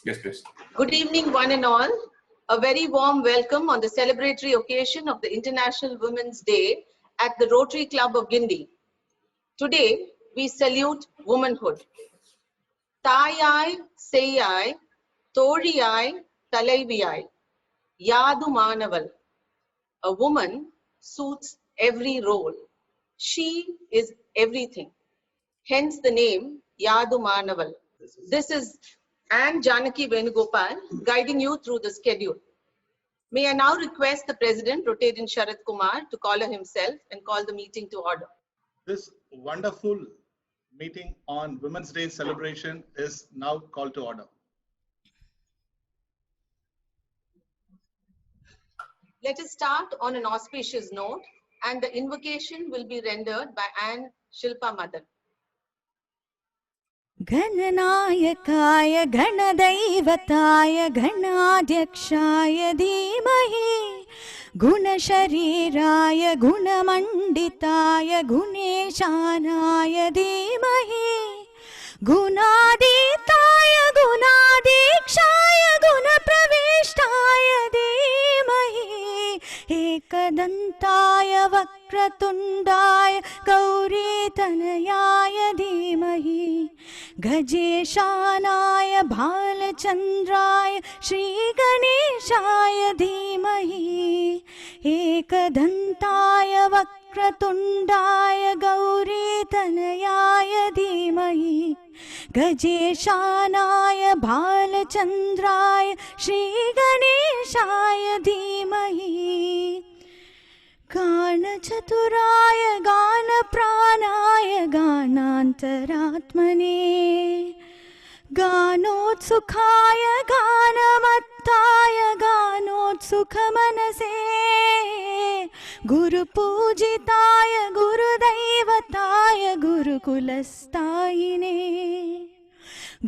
Yes, please. Good evening, one and all. A very warm welcome on the celebratory occasion of the International Women's Day at the Rotary Club of Guindy. Today, we salute womanhood. Thayai, Seyai, Thoriyai, Talaiviyai, Yadu Manaval. A woman suits every role. She is everything. Hence the name Yadu Manaval. This is Anne Janaki Venugopal guiding you through the schedule. May I now request the President, Rotarian Sharat Kumar, to call her himself and call the meeting to order. This wonderful meeting on Women's Day celebration is now called to order. Let us start on an auspicious note, and the invocation will be rendered by Anne Shilpa Madan. गणनायकाय गणदैवताय गणाध्यक्षाय धीमहि गुणशरीराय गुणमण्डिताय गुणेशानाय धीमहि गुणातीताय गुणाधीक्षाय गुणप्रविष्टाय धीमहि एकदन्ताय वक्रतुण्डाय गौरीतनयाय धीमहि गजेशानाय भालचन्द्राय श्रीगणेशाय धीमहि एकदन्ताय वक्रतुण्डाय गौरीतनयाय धीमहि गजेशानाय भालचन्द्राय श्रीगणेशाय धीमहि गानचतुराय गानप्राणाय गानान्तरात्मने गानोत्सुकाय गानमत्ताय गानोत्सुकमनसे गुरुपूजिताय गुरुदैवताय गुरुकुलस्थायिने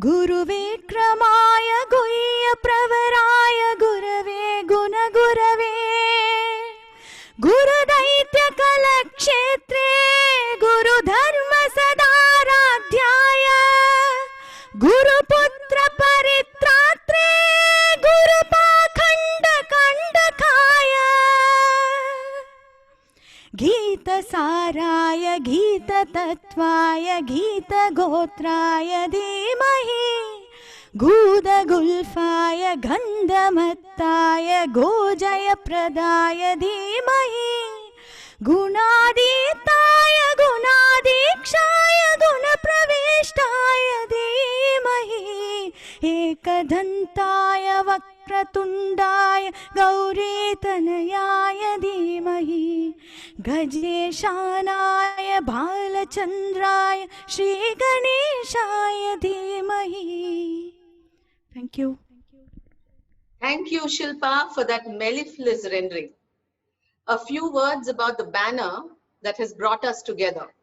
गुरुविक्रमाय गुह्यप्रवराय गुरवे गुणगुरवे गुरुदैत्यकलक्षेत्रे गुरुधर्मसदाराध्याय गुरुपुत्रपरित्रात्रे गुरुपाखण्डकण्डकाय गीतसाराय गीततत्त्वाय गीतगोत्राय धीमहि गूदगुल्फाय गन्धमत्ताय गोजयप्रदाय धीमहि गुणातीताय गुणाधीक्षाय गुणप्रविष्टाय धीमहि एकदन्ताय वक्रतुण्डाय गौरीतनयाय धीमहि गजेशानाय भालचन्द्राय श्रीगणेशाय धीमहि. Thank you. Thank you, Shilpa, for that mellifluous rendering. A few words about the banner that has brought us together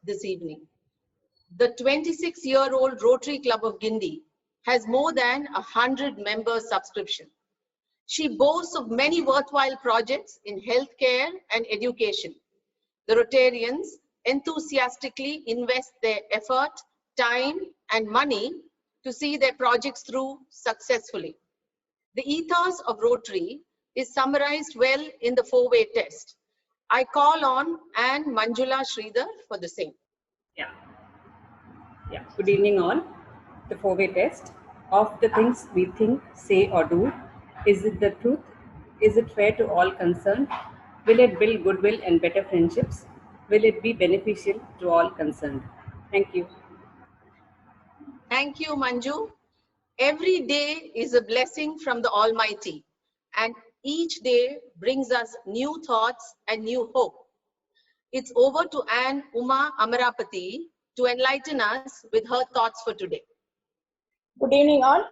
this evening. The 26-year-old Rotary Club of Guindy has more than 100 member subscription. She boasts of many worthwhile projects in healthcare and education. The Rotarians enthusiastically invest their effort, time, and money to see their projects through successfully. The ethos of Rotary is summarized well in the four-way test. I call on Anne Manjula Sridhar for the same. Yeah. Good evening all. The four-way test. Of the things we think, say or do, is it the truth? Is it fair to all concerned? Will it build goodwill and better friendships? Will it be beneficial to all concerned? Thank you. Thank you, Manju. Every day is a blessing from the Almighty, and each day brings us new thoughts and new hope. It's over to Anne Uma Amarapati to enlighten us with her thoughts for today. Good evening all.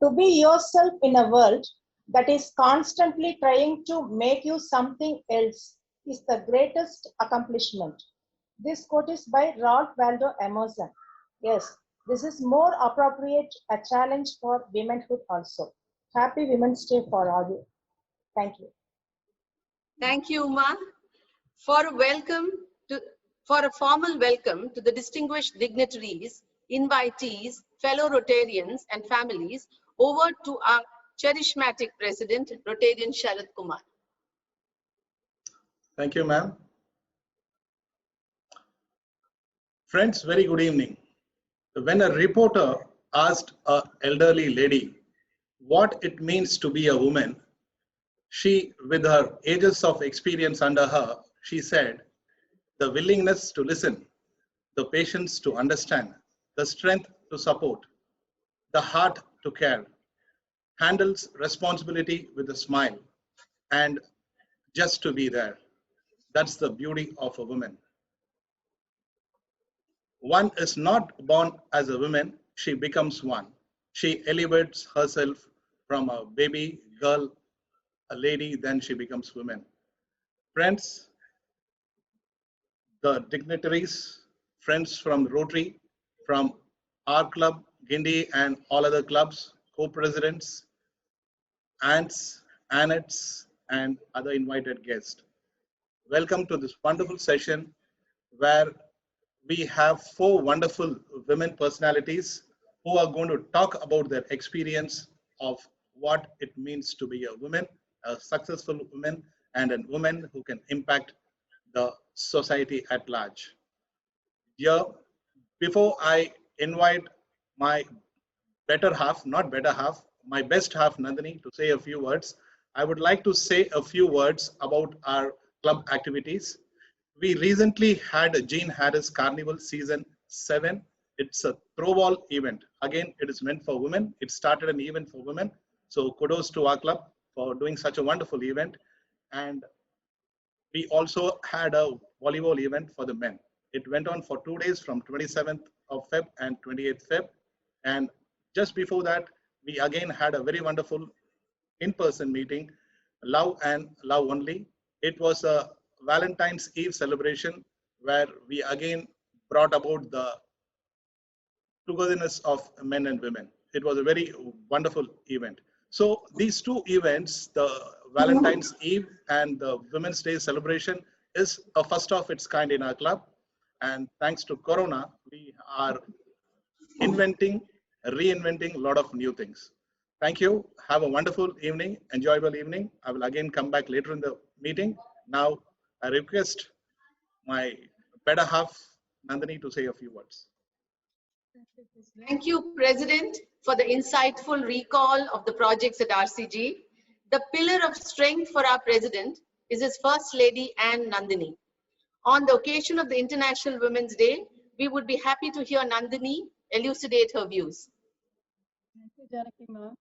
To be yourself in a world that is constantly trying to make you something else is the greatest accomplishment. This quote is by Ralph Waldo Emerson. Yes, this is more appropriate a challenge for womanhood also. Happy Women's Day for all you. Thank you. Thank you, Uma. For a formal welcome to the distinguished dignitaries invitees, fellow Rotarians and families, over to our charismatic president, Rotarian Sharad Kumar. Thank you, ma'am. Friends, very good evening. When a reporter asked an elderly lady what it means to be a woman, she, with her ages of experience under her, she said, the willingness to listen, the patience to understand, the strength to support, the heart to care, handles responsibility with a smile, and just to be there. That's the beauty of a woman. One is not born as a woman, she becomes one. She elevates herself from a baby, girl, a lady, then she becomes woman. Friends, the dignitaries, friends from Rotary, from our club, Gindi, and all other clubs, co-presidents, aunts, annettes, and other invited guests. Welcome to this wonderful session where we have 4 wonderful women personalities who are going to talk about their experience of what it means to be a woman, a successful woman, and a woman who can impact the society at large. Here, before I invite my better half, not better half, my best half, Nandini, to say a few words, I would like to say a few words about our club activities. We recently had a Jean Harris Carnival Season 7. It's a throwball event. Again, it is meant for women. It started an event for women. So kudos to our club for doing such a wonderful event. And we also had a volleyball event for the men. It went on for 2 days from 27th of Feb and 28th Feb. And just before that, we again had a very wonderful in-person meeting, Love and Love Only. It was a Valentine's Eve celebration where we again brought about the togetherness of men and women. It was a very wonderful event. So these 2 events, the Valentine's Eve and the Women's Day celebration, is a first of its kind in our club. And thanks to Corona, we are inventing, reinventing a lot of new things. Thank you. Have a wonderful evening, enjoyable evening. I will again come back later in the meeting. Now, I request my better half, Nandini, to say a few words. Thank you, President, for the insightful recall of the projects at RCG. The pillar of strength for our President is his First Lady, Anne Nandini. On the occasion of the International Women's Day, we would be happy to hear Nandini elucidate her views. Thank you, Janaki ma'am.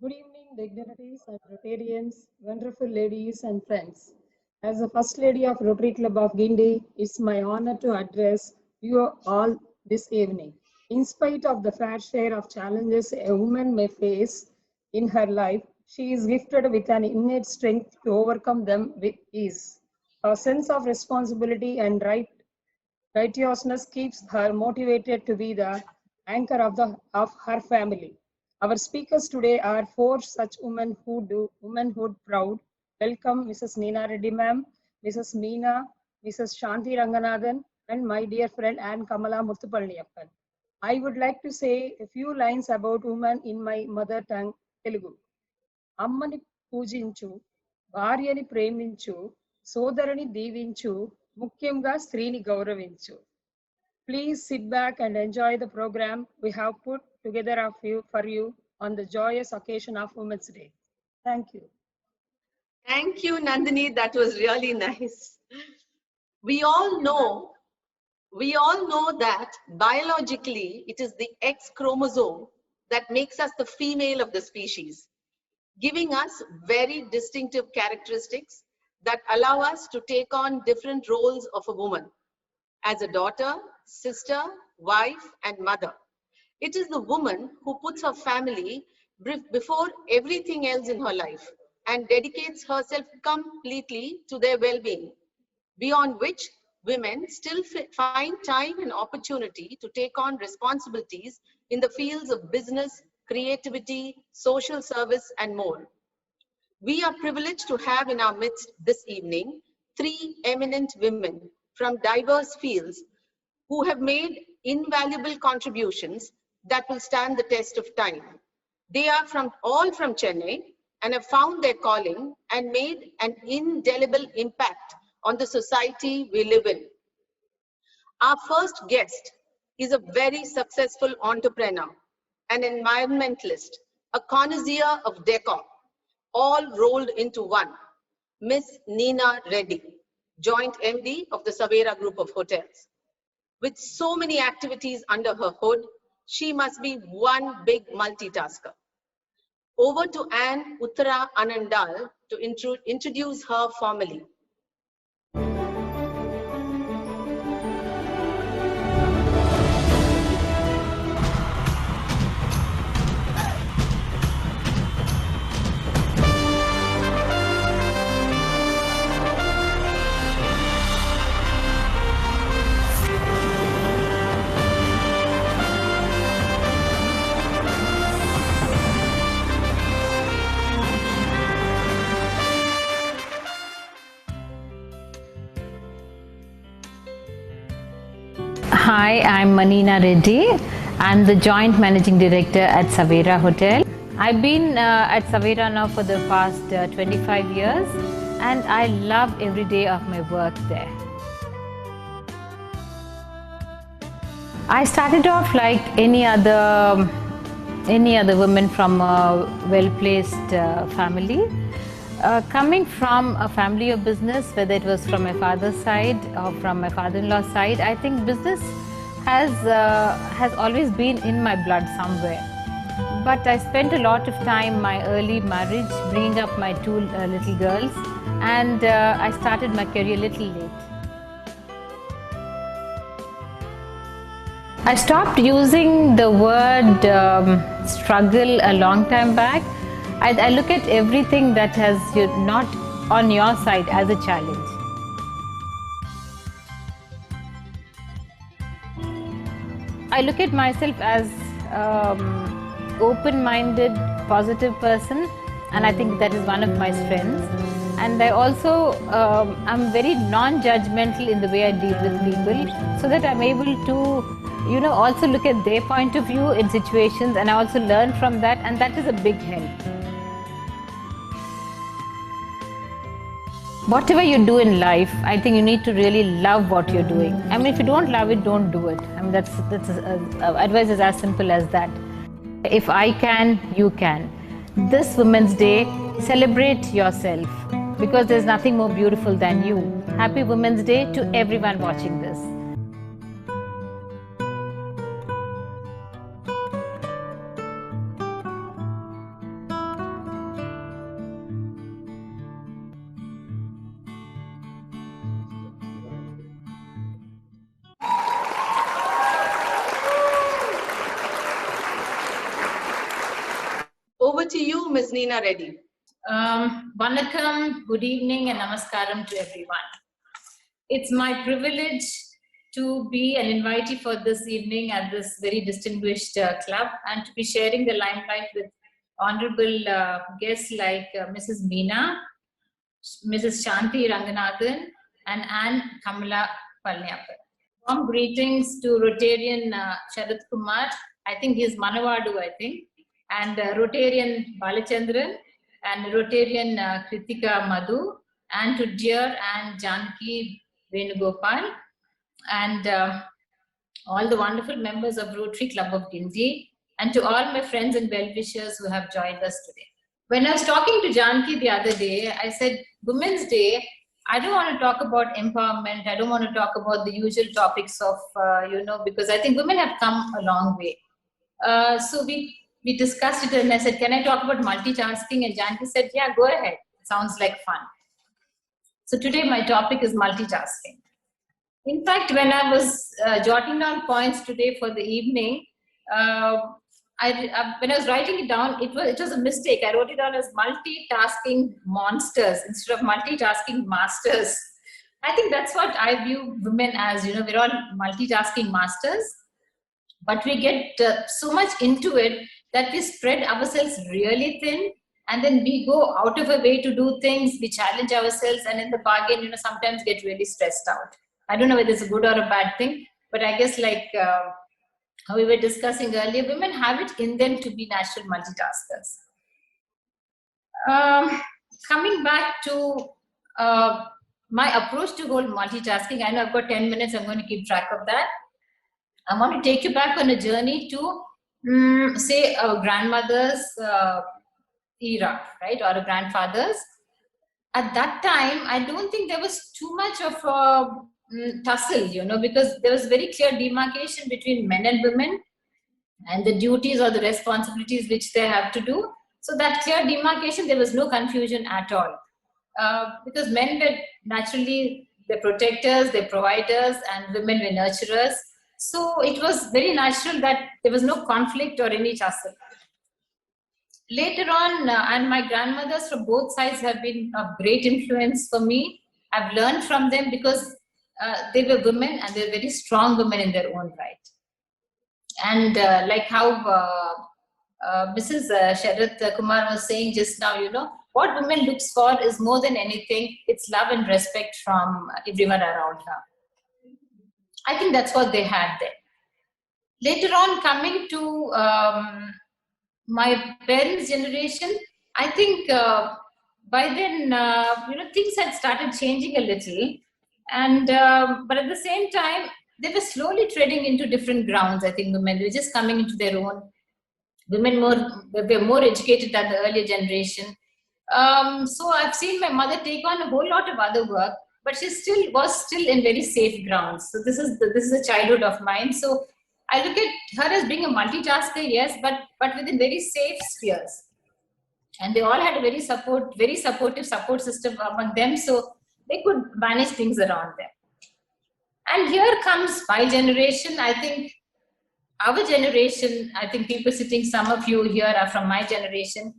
Good evening, dignitaries and Rotarians, wonderful ladies and friends. As the First Lady of Rotary Club of Gindi, it's my honor to address you all this evening. In spite of the fair share of challenges a woman may face in her life, she is gifted with an innate strength to overcome them with ease. Her sense of responsibility and righteousness keeps her motivated to be the anchor of her family. Our speakers today are 4 such women who do womanhood proud. Welcome Mrs. Neena Reddy ma'am, Mrs. Meena, Mrs. Shanti Ranganathan, and my dear friend Anne Kamala Muthupalniyappan. I would like to say a few lines about women in my mother tongue, Telugu. అమ్మని పూజించు, భార్యని ప్రేమించు, సోదరుని దీవించు, ముఖ్యంగా స్త్రీని గౌరవించు. Please sit back and enjoy the program we have put together for you on the joyous occasion of Women's Day. Thank you. Thank you, Nandini. That was really nice. We all know that biologically it is the X chromosome that makes us the female of the species, giving us very distinctive characteristics that allow us to take on different roles of a woman as a daughter, sister, wife, and mother. It is the woman who puts her family before everything else in her life and dedicates herself completely to their well-being, beyond which women still find time and opportunity to take on responsibilities in the fields of business, creativity, social service, and more. We are privileged to have in our midst this evening 3 eminent women from diverse fields who have made invaluable contributions that will stand the test of time. They are all from Chennai and have found their calling and made an indelible impact on the society we live in. Our first guest is a very successful entrepreneur, an environmentalist, a connoisseur of decor, all rolled into one. Miss Neena Reddy, Joint MD of the Savera Group of Hotels. With so many activities under her hood, she must be one big multitasker. Over to Anne Uttara Anandal to introduce her formally. Hi, I'm Neena Reddy. I'm the Joint Managing Director at Savera Hotel. I've been at Savera now for the past 25 years and I love every day of my work there. I started off like any other woman from a well-placed family. Coming from a family of business, whether it was from my father's side or from my father-in-law's side, I think business has always been in my blood somewhere. But I spent a lot of time my early marriage bringing up my two little girls, and I started my career a little late. I stopped using the word struggle a long time back. I look at everything that has not on your side as a challenge. I look at myself as open-minded, positive person, and I think that is one of my strengths. And I also am very non-judgmental in the way I deal with people, so that I'm able to, also look at their point of view in situations, and I also learn from that, and that is a big help. Whatever you do in life, I think you need to really love what you're doing. I mean, if you don't love it, don't do it. I mean, that's advice is as simple as that. If I can, you can. This Women's Day, celebrate yourself because there's nothing more beautiful than you. Happy Women's Day to everyone watching this. Over to you, Ms. Neena Reddy. Vanakkam, good evening and namaskaram to everyone. It's my privilege to be an invitee for this evening at this very distinguished club and to be sharing the limelight with honorable guests like Mrs. Meena, Mrs. Shanti Ranganathan and Anne Kamala Palniapar. Warm greetings to Rotarian Sharath Kumar, I think he's Manavadu, and Rotarian Balachandran and Rotarian Kritika Madhu, and to dear and Janki Venugopal, and all the wonderful members of Rotary Club of Guindy, and to all my friends and well-wishers who have joined us today. When I was talking to Janki the other day, I said, Women's Day, I don't want to talk about empowerment, I don't want to talk about the usual topics of, because I think women have come a long way. So we discussed it and I said, can I talk about multitasking? And Janki said, yeah, go ahead. It sounds like fun. So today my topic is multitasking. In fact, when I was jotting down points today for the evening, when I was writing it down, it was a mistake. I wrote it down as multitasking monsters instead of multitasking masters. I think that's what I view women as, we're all multitasking masters, but we get so much into it that we spread ourselves really thin, and then we go out of our way to do things, we challenge ourselves, and in the bargain, sometimes get really stressed out. I don't know whether it's a good or a bad thing, But I guess like how we were discussing earlier, women have it in them to be natural multitaskers. Coming back to my approach to whole multitasking, I know I've got 10 minutes, I'm going to keep track of that. I want to take you back on a journey to, say, a grandmother's era, right, or a grandfather's. At that time, I don't think there was too much of a tussle, you know, because there was very clear demarcation between men and women and the duties or the responsibilities which they have to do. So that clear demarcation, there was no confusion at all. Because men were naturally the protectors, the providers, and women were nurturers. So it was very natural that there was no conflict or any tussle. Later on, and my grandmothers from both sides have been of great influence for me. I've learned from them because they were women and they were very strong women in their own right. And like how Mrs. Sharath Kumar was saying just now, you know, what women looks for is more than anything, it's love and respect from everyone around her. I think that's what they had there. Later on, coming to my parents' generation, I think by then, you know, things had started changing a little. And, but at the same time, they were slowly treading into different grounds. I think women were just coming into their own. Women were more educated than the earlier generation. So I've seen my mother take on a whole lot of other work, but she was still in very safe grounds. So this is a childhood of mine. So I look at her as being a multitasker, yes, but within very safe spheres. And they all had a very supportive support system among them, so they could manage things around them. And here comes my generation. I think our generation, I think people sitting, some of you here are from my generation.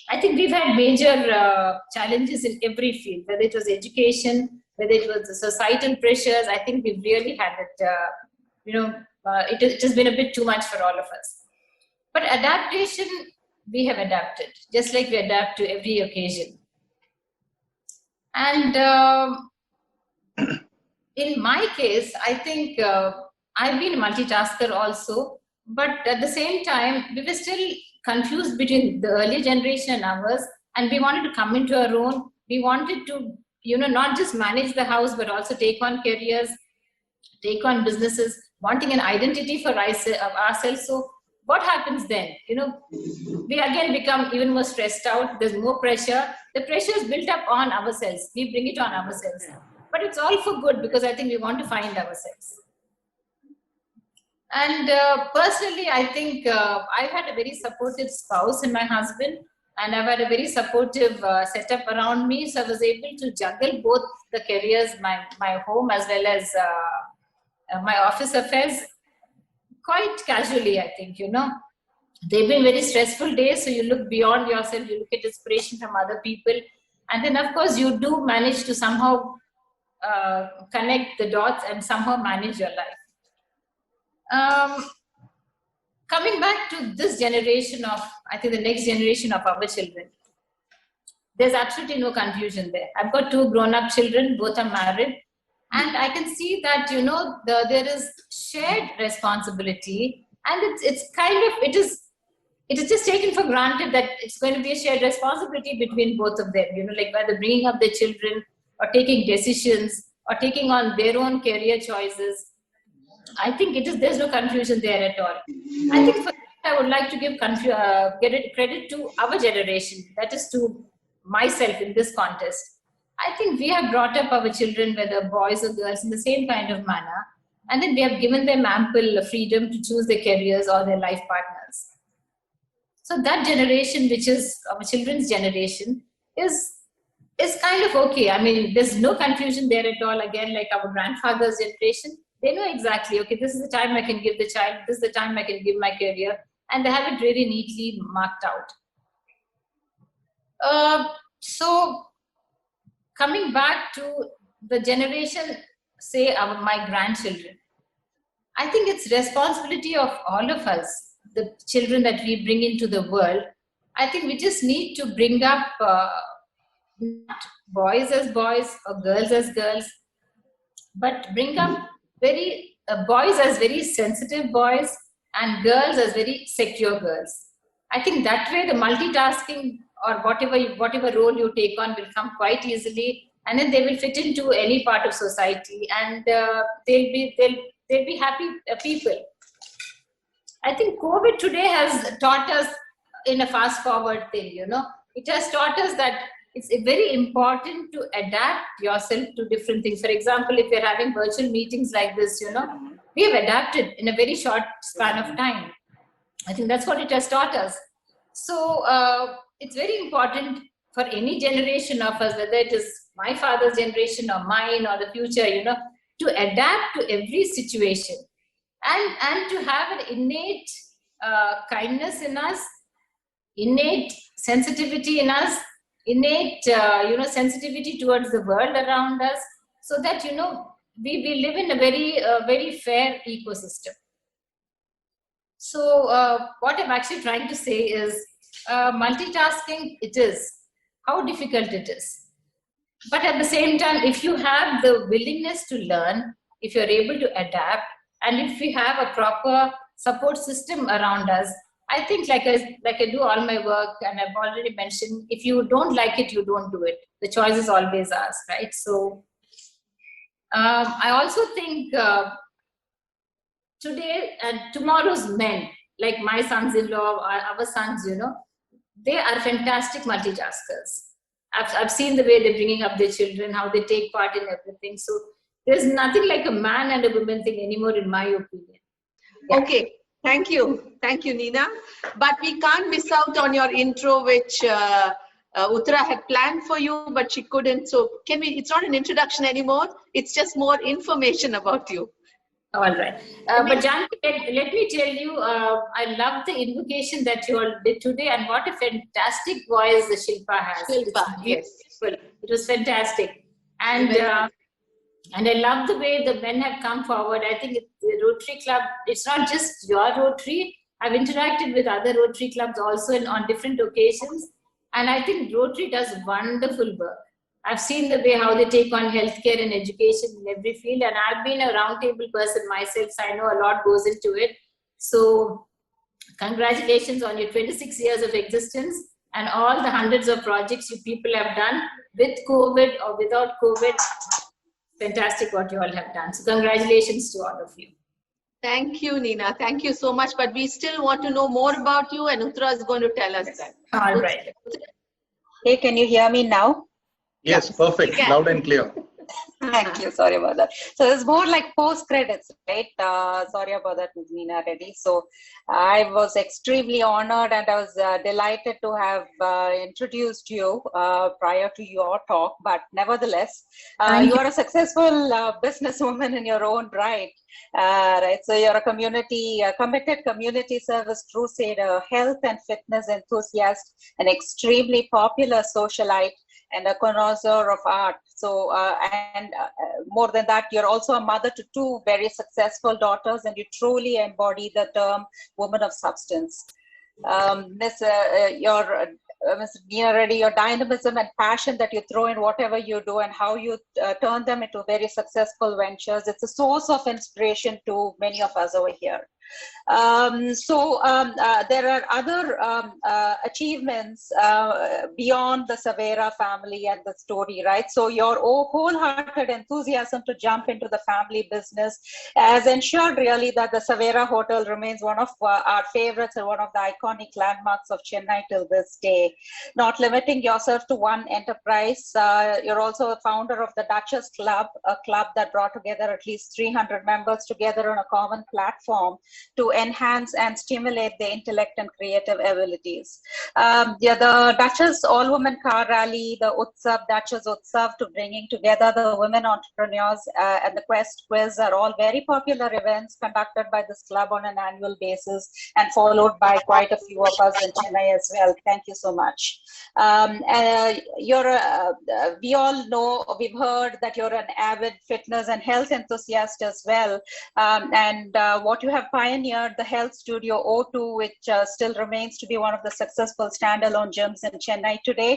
I think we've had major challenges in every field, whether it was education, whether it was the societal pressures. I think we've really had it, you know, it has been a bit too much for all of us. But adaptation, we have adapted, just like we adapt to every occasion. And in my case, I think I've been a multitasker also, but at the same time, we were still confused between the earlier generation and ours, and we wanted to come into our own. We wanted to, you know, not just manage the house, but also take on careers, take on businesses, wanting an identity for ourselves. So what happens then? You know, we again become even more stressed out. There's more pressure. The pressure is built up on ourselves. We bring it on ourselves. But it's all for good because I think we want to find ourselves. And personally, I think I've had a very supportive spouse in my husband, and I've had a very supportive setup around me. So I was able to juggle both the careers, my home as well as my office affairs quite casually, I think, you know. They've been very stressful days, so you look beyond yourself, you look at inspiration from other people. And then, of course, you do manage to somehow connect the dots and somehow manage your life. Coming back to this generation of, I think the next generation of our children, there's absolutely no confusion there. I've got 2 grown-up children, both are married. And I can see that, you know, there is shared responsibility, and it's kind of, it is just taken for granted that it's going to be a shared responsibility between both of them, you know, like whether bringing up their children or taking decisions or taking on their own career choices. I think there's no confusion there at all. I think for that, I would like to give credit to our generation, that is to myself in this contest. I think we have brought up our children, whether boys or girls, in the same kind of manner. And then we have given them ample freedom to choose their careers or their life partners. So that generation, which is our children's generation, is kind of okay. I mean, there's no confusion there at all. Again, like our grandfather's generation, they know exactly, okay, this is the time I can give the child, this is the time I can give my career. And they have it really neatly marked out. So, coming back to the generation, say my grandchildren, I think it's responsibility of all of us, the children that we bring into the world. I think we just need to bring up not boys as boys or girls as girls, but bring up very boys as very sensitive boys and girls as very secure girls. I think that way the multitasking or whatever role you take on will come quite easily, and then they will fit into any part of society, and they'll be happy people. I think COVID today has taught us in a fast forward thing, it has taught us that it's very important to adapt yourself to different things. For example, if you're having virtual meetings like this, we have adapted in a very short span of time. I think that's what it has taught us. So it's very important for any generation of us, whether it is my father's generation or mine or the future, to adapt to every situation and to have an innate kindness in us, innate sensitivity in us, innate sensitivity towards the world around us, so that we live in a very fair ecosystem. So what I'm actually trying to say is multitasking, it is how difficult it is, but at the same time, if you have the willingness to learn, if you're able to adapt, and if we have a proper support system around us, I think like I do all my work, and I've already mentioned, if you don't like it, you don't do it. The choice is always ours, right? So I also think today and tomorrow's men, like my sons-in-law, our sons, they are fantastic multitaskers. I've seen the way they're bringing up their children, how they take part in everything. So there's nothing like a man and a woman thing anymore, in my opinion. Yeah. Okay. Thank you, Neena. But we can't miss out on your intro, which Uttara had planned for you, but she couldn't. So it's not an introduction anymore. It's just more information about you. All right. But Janki, let me tell you, I love the invocation that you all did today, and what a fantastic voice the Shilpa has. Shilpa, yes. It was fantastic. And I love the way the men have come forward. I think the Rotary Club, it's not just your Rotary. I've interacted with other Rotary clubs also on different occasions. And I think Rotary does wonderful work. I've seen the way how they take on healthcare and education in every field. And I've been a roundtable person myself, so I know a lot goes into it. So congratulations on your 26 years of existence and all the hundreds of projects you people have done with COVID or without COVID. Fantastic what you all have done. So congratulations to all of you. Thank you, Neena. Thank you so much. But we still want to know more about you, and Uttara is going to tell us that. All right. Hey, can you hear me now? Yes, perfect. Loud and clear. Thank you. Sorry about that. So it's more like post credits, right? Sorry about that, Neena Reddy. So I was extremely honored, and I was delighted to have introduced you prior to your talk. But nevertheless, you are a successful businesswoman in your own right. Right. So you're a committed community service crusader, health and fitness enthusiast, an extremely popular socialite, and a connoisseur of art. So, more than that, you're also a mother to two very successful daughters, and you truly embody the term woman of substance. Ms. Neena Reddy, your dynamism and passion that you throw in whatever you do and how you turn them into very successful ventures, it's a source of inspiration to many of us over here. There are other achievements beyond the Savera family and the story, right? So your wholehearted enthusiasm to jump into the family business has ensured really that the Savera Hotel remains one of our favorites and one of the iconic landmarks of Chennai till this day. Not limiting yourself to one enterprise, you're also a founder of the Duchess Club, a club that brought together at least 300 members together on a common platform to enhance and stimulate their intellect and creative abilities. The Duchess All-Women Car Rally, the Utsav, Duchess Utsav, to bringing together the women entrepreneurs and the Quest Quiz are all very popular events conducted by this club on an annual basis and followed by quite a few of us in Chennai as well. Thank you so much. much. We all know, we've heard that you're an avid fitness and health enthusiast as well. What you have pioneered, the Health Studio O2, which still remains to be one of the successful standalone gyms in Chennai today.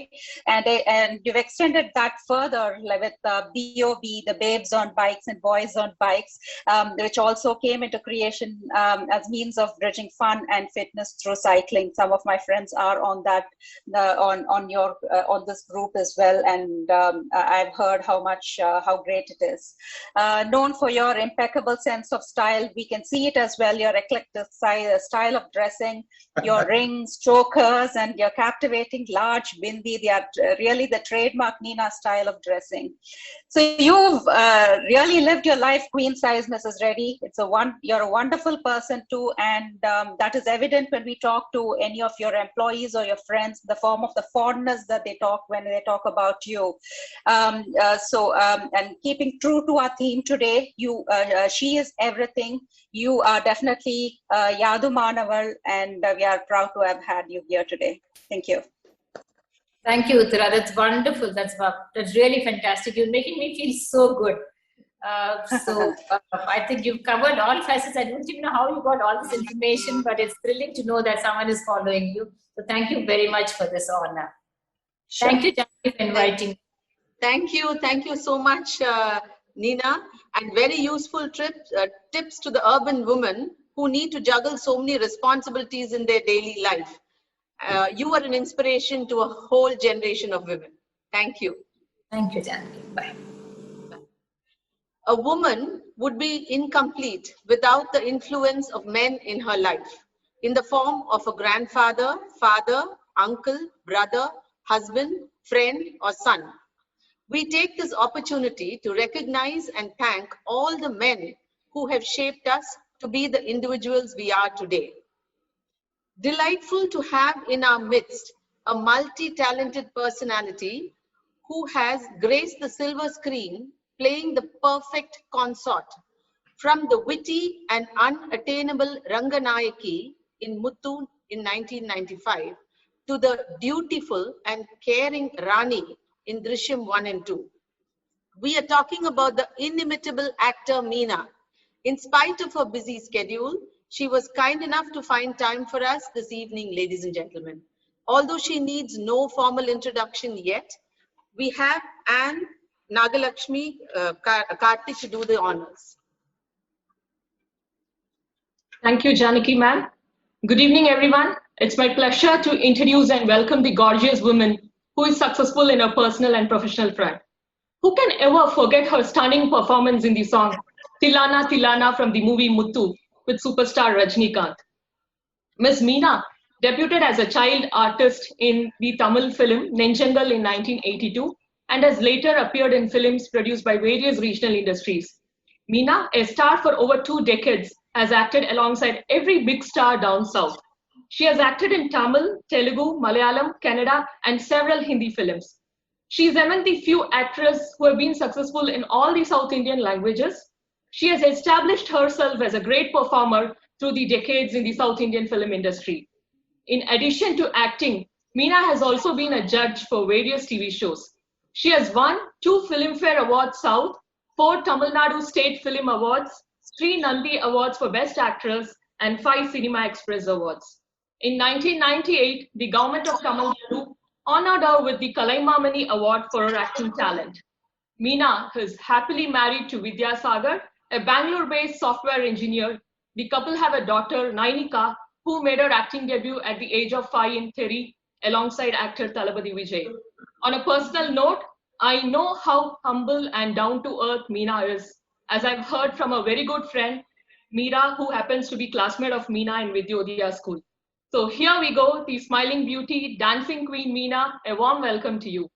And you've extended that further with BOB, the Babes on Bikes and Boys on Bikes, which also came into creation as means of bridging fun and fitness through cycling. Some of my friends are on that, on this group as well, and I've heard how great it is. Known for your impeccable sense of style, we can see it as well. Your eclectic style of dressing, your rings, chokers, and your captivating large bindi. They are really the trademark Nina style of dressing. So you've really lived your life queen size, Mrs. Reddy. You're a wonderful person too, and that is evident when we talk to any of your employees or your friends, the form of the fondness that they talk when they talk about you. And keeping true to our theme today, she is everything. You are definitely Yadu Manaval, and we are proud to have had you here today. Thank you. Thank you, Uttara. That's wonderful. That's really fantastic. You're making me feel so good. I think you've covered all facets. I don't even know how you got all this information, but it's thrilling to know that someone is following you. So thank you very much for this honor. Sure. Thank you, Janaki, for inviting me. Thank you so much, Nina, and very useful tips to the urban women who need to juggle so many responsibilities in their daily life. You are an inspiration to a whole generation of women. Thank you. Thank you, Janaki. Bye. A woman would be incomplete without the influence of men in her life, in the form of a grandfather, father, uncle, brother, husband, friend, or son. We take this opportunity to recognize and thank all the men who have shaped us to be the individuals we are today. Delightful to have in our midst a multi-talented personality who has graced the silver screen, playing the perfect consort, from the witty and unattainable Ranganayaki in Muthu in 1995 to the dutiful and caring Rani in Drishyam 1 and 2. We are talking about the inimitable actor Meena. In spite of her busy schedule, she was kind enough to find time for us this evening, ladies and gentlemen. Although she needs no formal introduction yet, we have Anne Nagalakshmi Karthik to do the honors. Thank you, Janaki ma'am. Good evening, everyone. It's my pleasure to introduce and welcome the gorgeous woman who is successful in her personal and professional front. Who can ever forget her stunning performance in the song Tilana Tilana from the movie Muthu with superstar Rajnikant? Ms. Meena debuted as a child artist in the Tamil film Nenjangal in 1982 and has later appeared in films produced by various regional industries. Meena, a star for over 2 decades, has acted alongside every big star down south. She has acted in Tamil, Telugu, Malayalam, Kannada, and several Hindi films. She is among the few actresses who have been successful in all the South Indian languages. She has established herself as a great performer through the decades in the South Indian film industry. In addition to acting, Meena has also been a judge for various TV shows. She has won 2 Filmfare Awards South, 4 Tamil Nadu State Film Awards, 3 Nandi Awards for Best Actress, and 5 Cinema Express Awards. In 1998, the government of Tamil Nadu honored her with the Kalaimamani Award for her acting talent. Meena is happily married to Vidya Sagar, a Bangalore-based software engineer. The couple have a daughter, Nainika, who made her acting debut at the age of 5 in Theri alongside actor Thalapathy Vijay. On a personal note, I know how humble and down-to-earth Meena is, as I've heard from a very good friend, Meera, who happens to be classmate of Meena in Vidyodaya School. So here we go, the smiling beauty, dancing queen Meena, a warm welcome to you.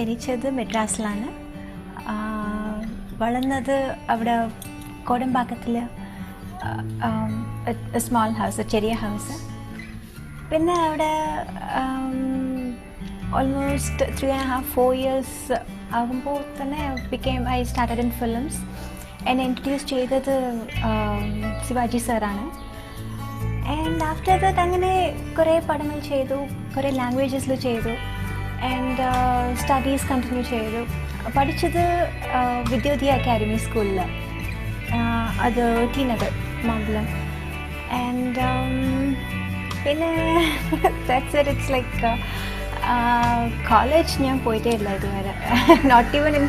ജനിച്ചത് മെഡ്രാസിലാണ്. വളർന്നത് അവിടെ കോടമ്പാക്കത്തിൽ small house, ചെറിയ house. പിന്നെ അവിടെ almost 3.5-4 years ആകുമ്പോൾ തന്നെ I started in films. എന്നെ introduce ചെയ്തത് ശിവാജി സാറാണ്. ആൻഡ് ആഫ്റ്റർ ദാറ്റ് അങ്ങനെ കുറേ പഠനങ്ങൾ ചെയ്തു, കുറേ ലാംഗ്വേജസിൽ ചെയ്തു. ആൻഡ് സ്റ്റഡീസ് കണ്ടിന്യൂ ചെയ്തു. പഠിച്ചത് വിദ്യോദയ അക്കാദമി സ്കൂളിൽ, അത് ടി നഗർ, മംഗലം. ആൻഡ് പിന്നെ that's it. It's like college ഞാൻ പോയിട്ടേ ഇല്ല ഇതുവരെ. നോട്ട് ഈവൻ ഇൻ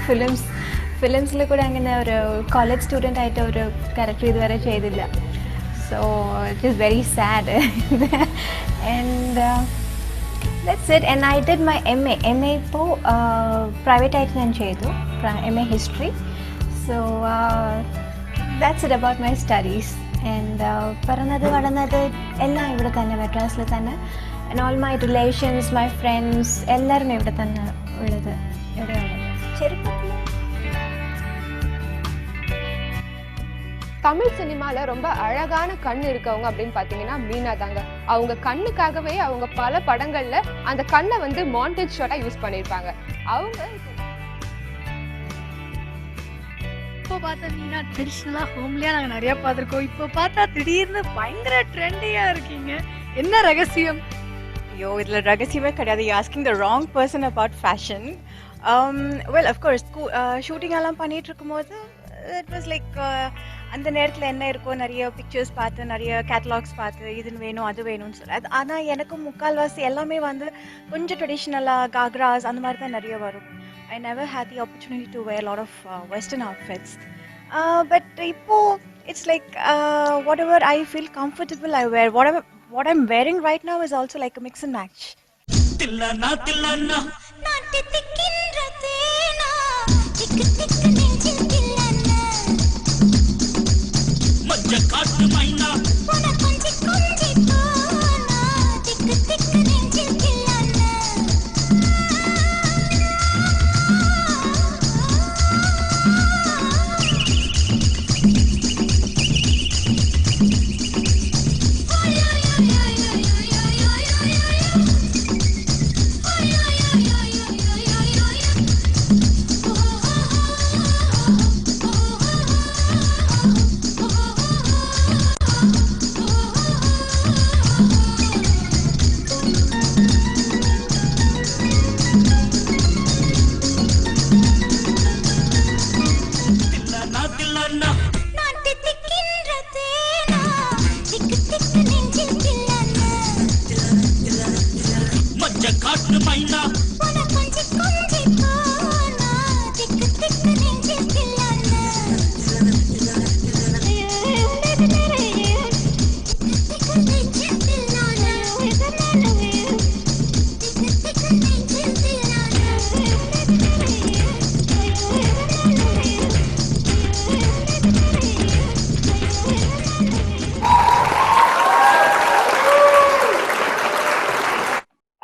ഫിലിംസിൽ കൂടെ അങ്ങനെ ഒരു കോളേജ് സ്റ്റുഡൻ്റ് ആയിട്ട് ഒരു ക്യാരക്ടർ ഇതുവരെ ചെയ്തില്ല. So it is very sad. And that's it. And I did my MA ഇപ്പോൾ പ്രൈവറ്റ് ആയിട്ട് ഞാൻ ചെയ്തു, MA history. So that's it about my studies. And പറഞ്ഞത് വളർന്നത് എല്ലാം ഇവിടെ തന്നെ, മെഡ്രാസിൽ തന്നെ. And all my relations, my friends എല്ലാവരും ഇവിടെ തന്നെ ഉള്ളത്, ഇവിടെയാണ്. ചെറുപ്പത്തിൽ தமிழ் சினிமால ரொம்ப அழகான கண்ணு இருக்கவங்க அப்படின்னு பாத்தீங்கன்னா மீனா தாங்க. அவங்க கண்ணுக்காகவே அவங்க பல படங்கள்ல அந்த கண்ணை வந்து மாண்டேஜ் ஷாட்டா யூஸ் பண்ணிருப்பாங்க. அவங்க இப்போ பார்த்தா மீனா ட்ரெடிஷ்னலா ஹோம்லியா நாங்க நிறைய பார்த்திருக்கோம். இப்போ பார்த்தா திடீர்னு பயங்கர ட்ரெண்டியா இருக்கீங்க. என்ன ரகசியம்? ஐயோ, இதுல ரகசியமே கிடையாது. You asking the wrong person about fashion. Well of course shooting எல்லாம் பண்ணிட்டு இருக்கும்போது இட் வாஸ் லைக் அந்த நேரத்தில் என்ன இருக்கோ நிறைய பிக்சர்ஸ் பார்த்து, நிறைய கேட்டலாக்ஸ் பார்த்து, இது வேணும் அது வேணும்னு சொல்லி அது. ஆனால் எனக்கும் முக்கால்வாசி எல்லாமே வந்து கொஞ்சம் ட்ரெடிஷ்னலாக காக்ராஸ் அந்த மாதிரி தான் நிறைய வரும். I never had the opportunity to wear a lot of Western outfits. But இப்போ it's like whatever I feel comfortable I wear. What I'm wearing right now is also like a mix and match. Tillana tillana naatti tikkinra thena tik tik nenjil tillana majja kaattu maina pona konji konji pona tik tik nenjil tillana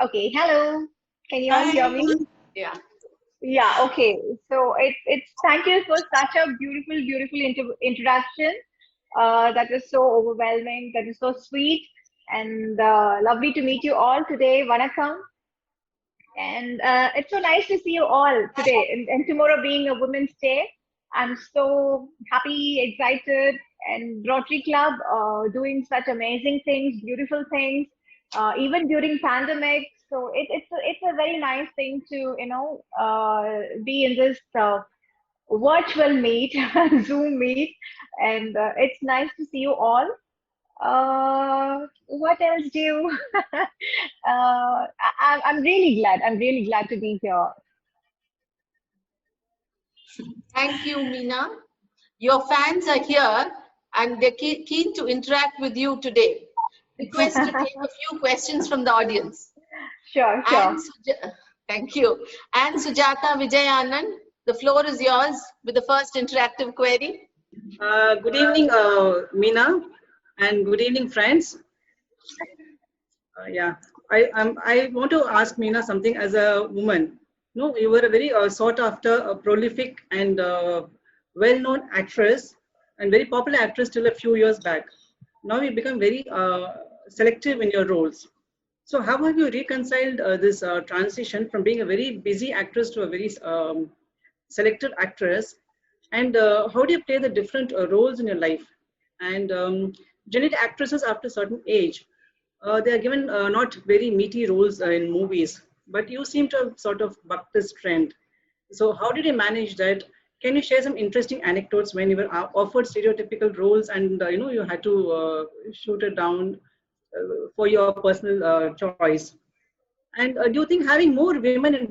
Okay, hello. Can you all hear me? Yeah. Yeah, okay. So it's thank you for such a beautiful introduction. That was so overwhelming. That was so sweet and lovely to meet you all today. Vanakkam. And it's so nice to see you all today. And tomorrow being a Women's Day, I'm so happy, excited, and Rotary Club doing such amazing things, beautiful things. Even during pandemic, so it's a very nice thing to be in this virtual meet, Zoom meet, and it's nice to see you all. What else do you? I'm really glad to be here. Thank you, Meena. Your fans are here and they're keen to interact with you today. Request to take a few questions from the audience. Sure. Thank you. And Sujata Vijayanand, the floor is yours with the first interactive query. Good evening, Meena, and good evening, friends. I want to ask Meena something as a woman. No, you were a very sought after, prolific and well-known actress and very popular actress till a few years back. Now you become very selective in your roles. So how have you reconciled this transition from being a very busy actress to a very selective actress? And how do you play the different roles in your life? And generally actresses after a certain age, they are given not very meaty roles in movies, but you seem to have sort of bucked this trend. So how did you manage that? Can you share some interesting anecdotes when you were offered stereotypical roles and you had to shoot it down for your personal choice? And do you think having more women in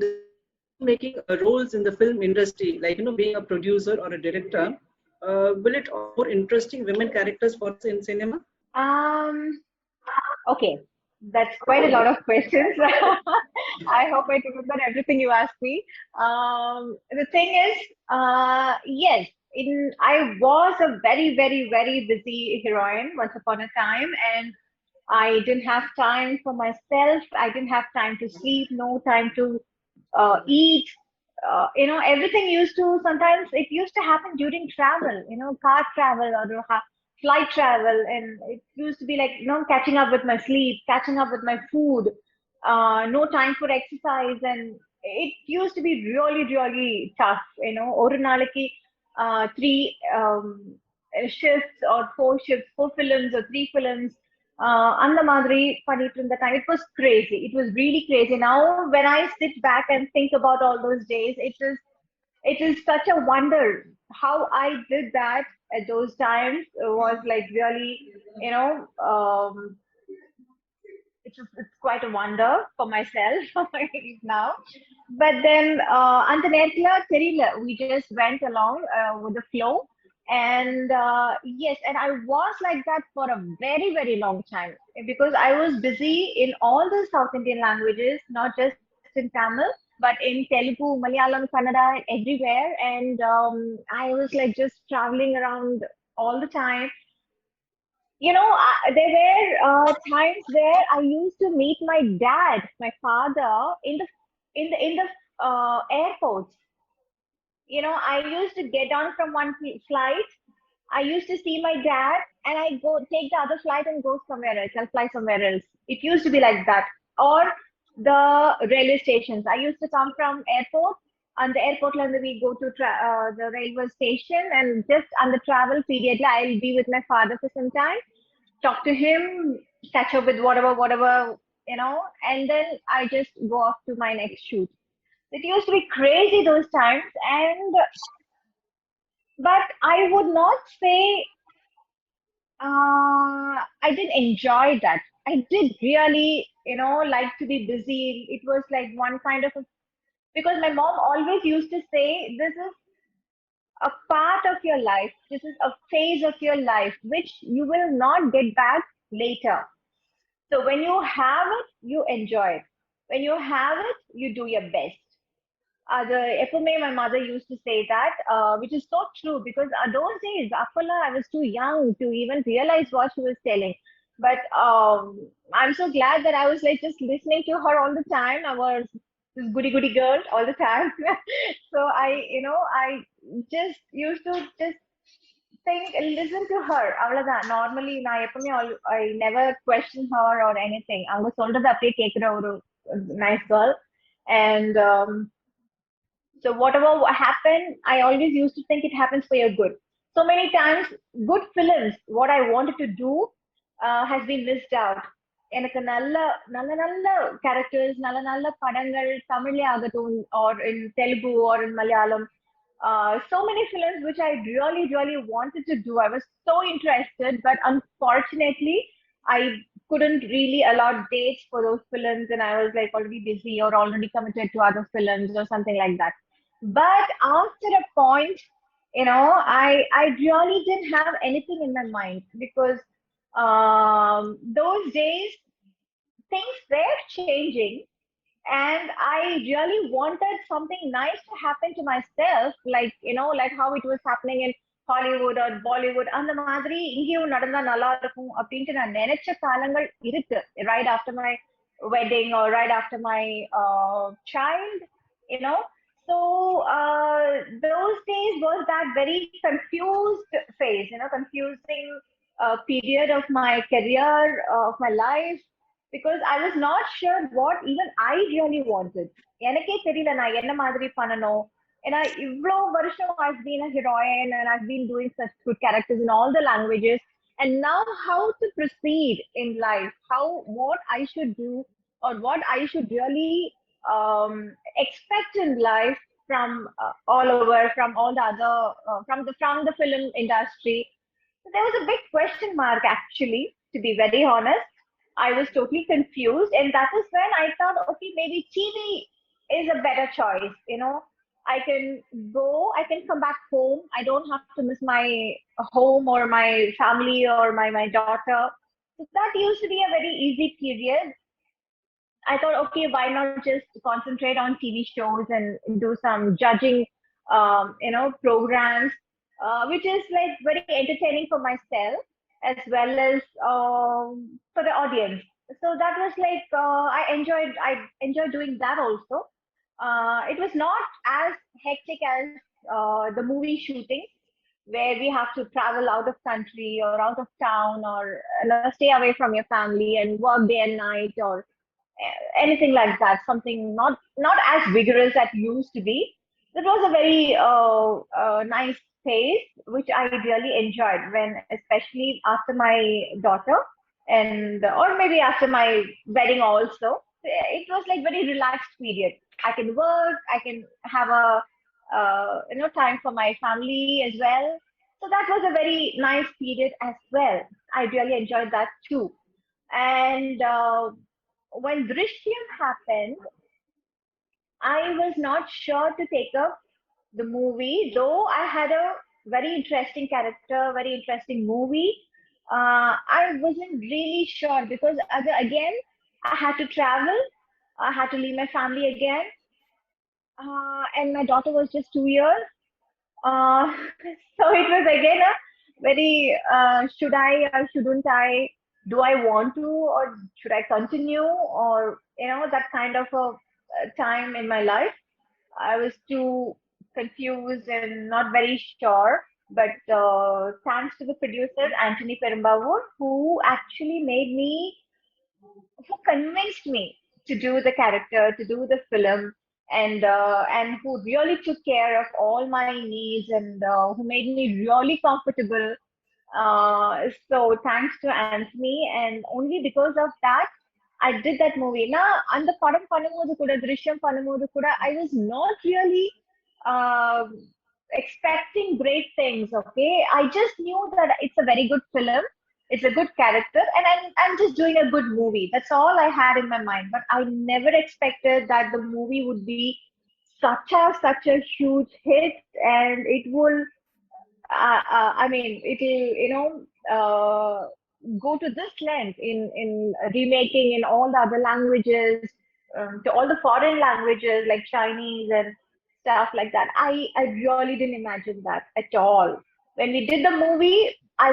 making roles in the film industry, like being a producer or a director, will it offer more interesting women characters for us in cinema? Okay, that's quite a lot of questions. I hope I remember everything you asked me. The thing is, yes, I was a very, very, very busy heroine once upon a time, and I didn't have time for myself. I didn't have time to sleep, no time to eat. Everything sometimes it used to happen during travel, car travel or flight travel. And it used to be like, catching up with my sleep, catching up with my food, no time for exercise. And it used to be really, really tough, ஒரு நாளைக்கு three shifts or four shifts, 4 films or 3 films. அந்த மாதிரி பண்ணிட்டு இருந்த time, it was crazy. It was really crazy. Now when I sit back and think about all those days, it is such a wonder how I did that at those times. It was like really, it's quite a wonder for myself now. But then அந்த நேரத்துல தெரியல, we just went along with the flow. And yes, and I was like that for a very, very long time because I was busy in all the South Indian languages, not just in Tamil, but in Telugu, Malayalam, Kannada, everywhere. And I was like just traveling around all the time. There were times where I used to meet my dad, my father, in the airports. I used to get on from one flight. I used to see my dad, and I go take the other flight and go somewhere else. I'll fly somewhere else. It used to be like that. Or the railway stations. I used to come from airport, and the airport we go to the railway station, and just on the travel period, I'll be with my father for some time, talk to him, catch up with whatever, and then I just go off to my next shoot. It used to be crazy those times, but I would not say I didn't enjoy that. I did really, like to be busy. It was like one kind of because my mom always used to say, this is a part of your life. This is a phase of your life, which you will not get back later. So when you have it, you enjoy it. When you have it, you do your best. My mother used to say that, which is so true because those days, I was too young to even realize what she was telling. But I'm so glad that I was like just listening to her all the time. I was this goody girl all the time. So I just used to just think, listen to her. Normally, I never question her or anything. I was told that nice girl. And so whatever happened, I always used to think it happens for your good. So many times, good films, what I wanted to do has been missed out. எனக்கு நல்ல characters, நல்ல படங்கள் தமிழ்ல ஆகட்டும் or in Telugu or in Malayalam, so many films which I really, really wanted to do. I was so interested, but unfortunately, I couldn't really allot dates for those films, and I was like already busy or already committed to other films or something like that. But after a point, I really didn't have anything in my mind because those days things were changing, and I really wanted something nice to happen to myself, like like how it was happening in Hollywood or Bollywood. அந்த மாதிரி இங்கேயும் நடந்தா நல்லா இருக்கும் அப்படின்ட்டு நான் நினைச்ச காலங்கள் இருக்கு. Right after my wedding or right after my child, you know. So those days was that very confused phase, confusing period of my career, of my life, because I was not sure what even I really wanted. எனக்கே தெரியல நான் என்ன மாதிரி பண்ணணும். ஏன்னா இவ்வளோ வருஷம் I've been a heroine and I've been doing such good characters in all the languages. And now how to proceed in life, what I should do or what I should really expect in life from all over, from all the other, from the film industry. So there was a big question mark actually, to be very honest. I was totally confused, and that is when I thought, okay, maybe TV is a better choice. I can come back home. I don't have to miss my home or my family or my daughter. So that used to be a very easy period. I thought, okay, why not just concentrate on TV shows and do some judging, programs, which is like very entertaining for myself as well as for the audience. So that was like I enjoyed doing that also. It was not as hectic as the movie shooting, where we have to travel out of country or out of town or stay away from your family and work day and night or anything like that. Something not as vigorous as it used to be. It was a very nice phase, which I really enjoyed, when especially after my daughter and or maybe after my wedding also. It was like very relaxed period. I can work, I can have a time for my family as well. So that was a very nice period as well. I really enjoyed that too. And when Drishyam happened, I was not sure to take up the movie, though I had a very interesting character, very interesting movie. I wasn't really sure because again, I had to travel. I had to leave my family again. And my daughter was just 2 years. So it was again a very, should I or shouldn't I? Do I want to or should I continue? Or, that kind of a time in my life. I was too confused and not very sure. But thanks to the producer, Anthony Perumbavoor, who actually who convinced me to do the character, to do the film, and who really took care of all my needs and who made me really comfortable. So thanks to Anthony, and only because of that, I did that movie. Na and the padam panumodu kuda, Drishyam panumodu kuda, I was not really expecting great things. Okay, I just knew that it's a very good film. It's a good character, and I'm just doing a good movie. That's all I had in my mind. But I never expected that the movie would be such a huge hit, and it will. I mean, it will, go to this length in remaking in all the other languages, to all the foreign languages like Chinese and stuff like that. I really didn't imagine that at all. When we did the movie, I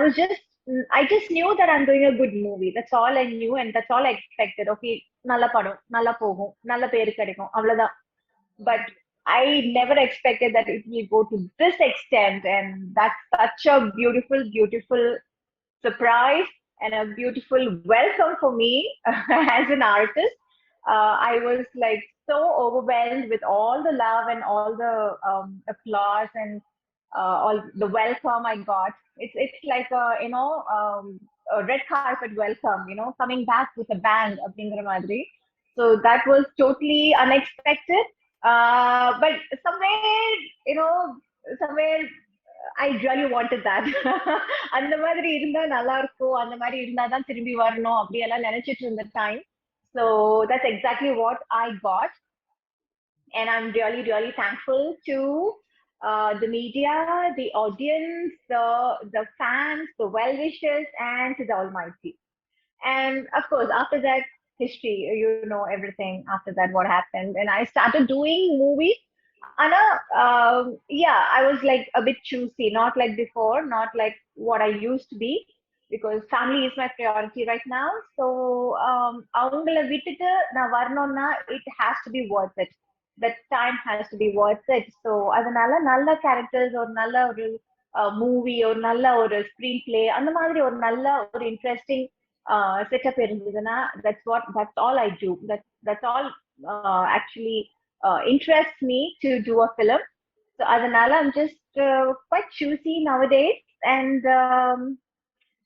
just knew that I'm doing a good movie. That's all I knew, and that's all I expected. Okay, nalla padam, nalla pogum, nalla peru kedikum, avladha. But I never expected that it will go to this extent, and that's such a beautiful, beautiful surprise and a beautiful welcome for me as an artist. I was like so overwhelmed with all the love and all the applause and all the welcome I got. It's like a red carpet welcome, coming back with a bang, அப்படிங்கிற மாதிரி. So that was totally unexpected. But somewhere I really wanted that. அந்த மாதிரி இருந்தா நல்லா இருக்கும், அந்த மாதிரி இருந்தா தான் திரும்பி வரணும் அப்படி எல்லாம் நினைச்சிட்டு இருந்த time. So that's exactly what I got, and I'm really, really thankful to the media, the audience, the fans, the well-wishers, and to the Almighty. And of course, after that, history, everything after that, what happened. And I started doing movies. Anna, yeah, I was like a bit choosy, not like before, not like what I used to be, because family is my priority right now. So, avangala vitittu na varnonna, it has to be worth it. that time has to be worth it. So அதனால நல்ல characters ஒரு நல்ல ஒரு movie ஒரு நல்ல ஒரு screen play அந்த மாதிரி ஒரு நல்ல ஒரு இன்ட்ரெஸ்டிங் செட்டப் இருந்ததுன்னா that's all I do. That's all actually interests me to do a film. So அதனால I'm just quite choosy nowadays. And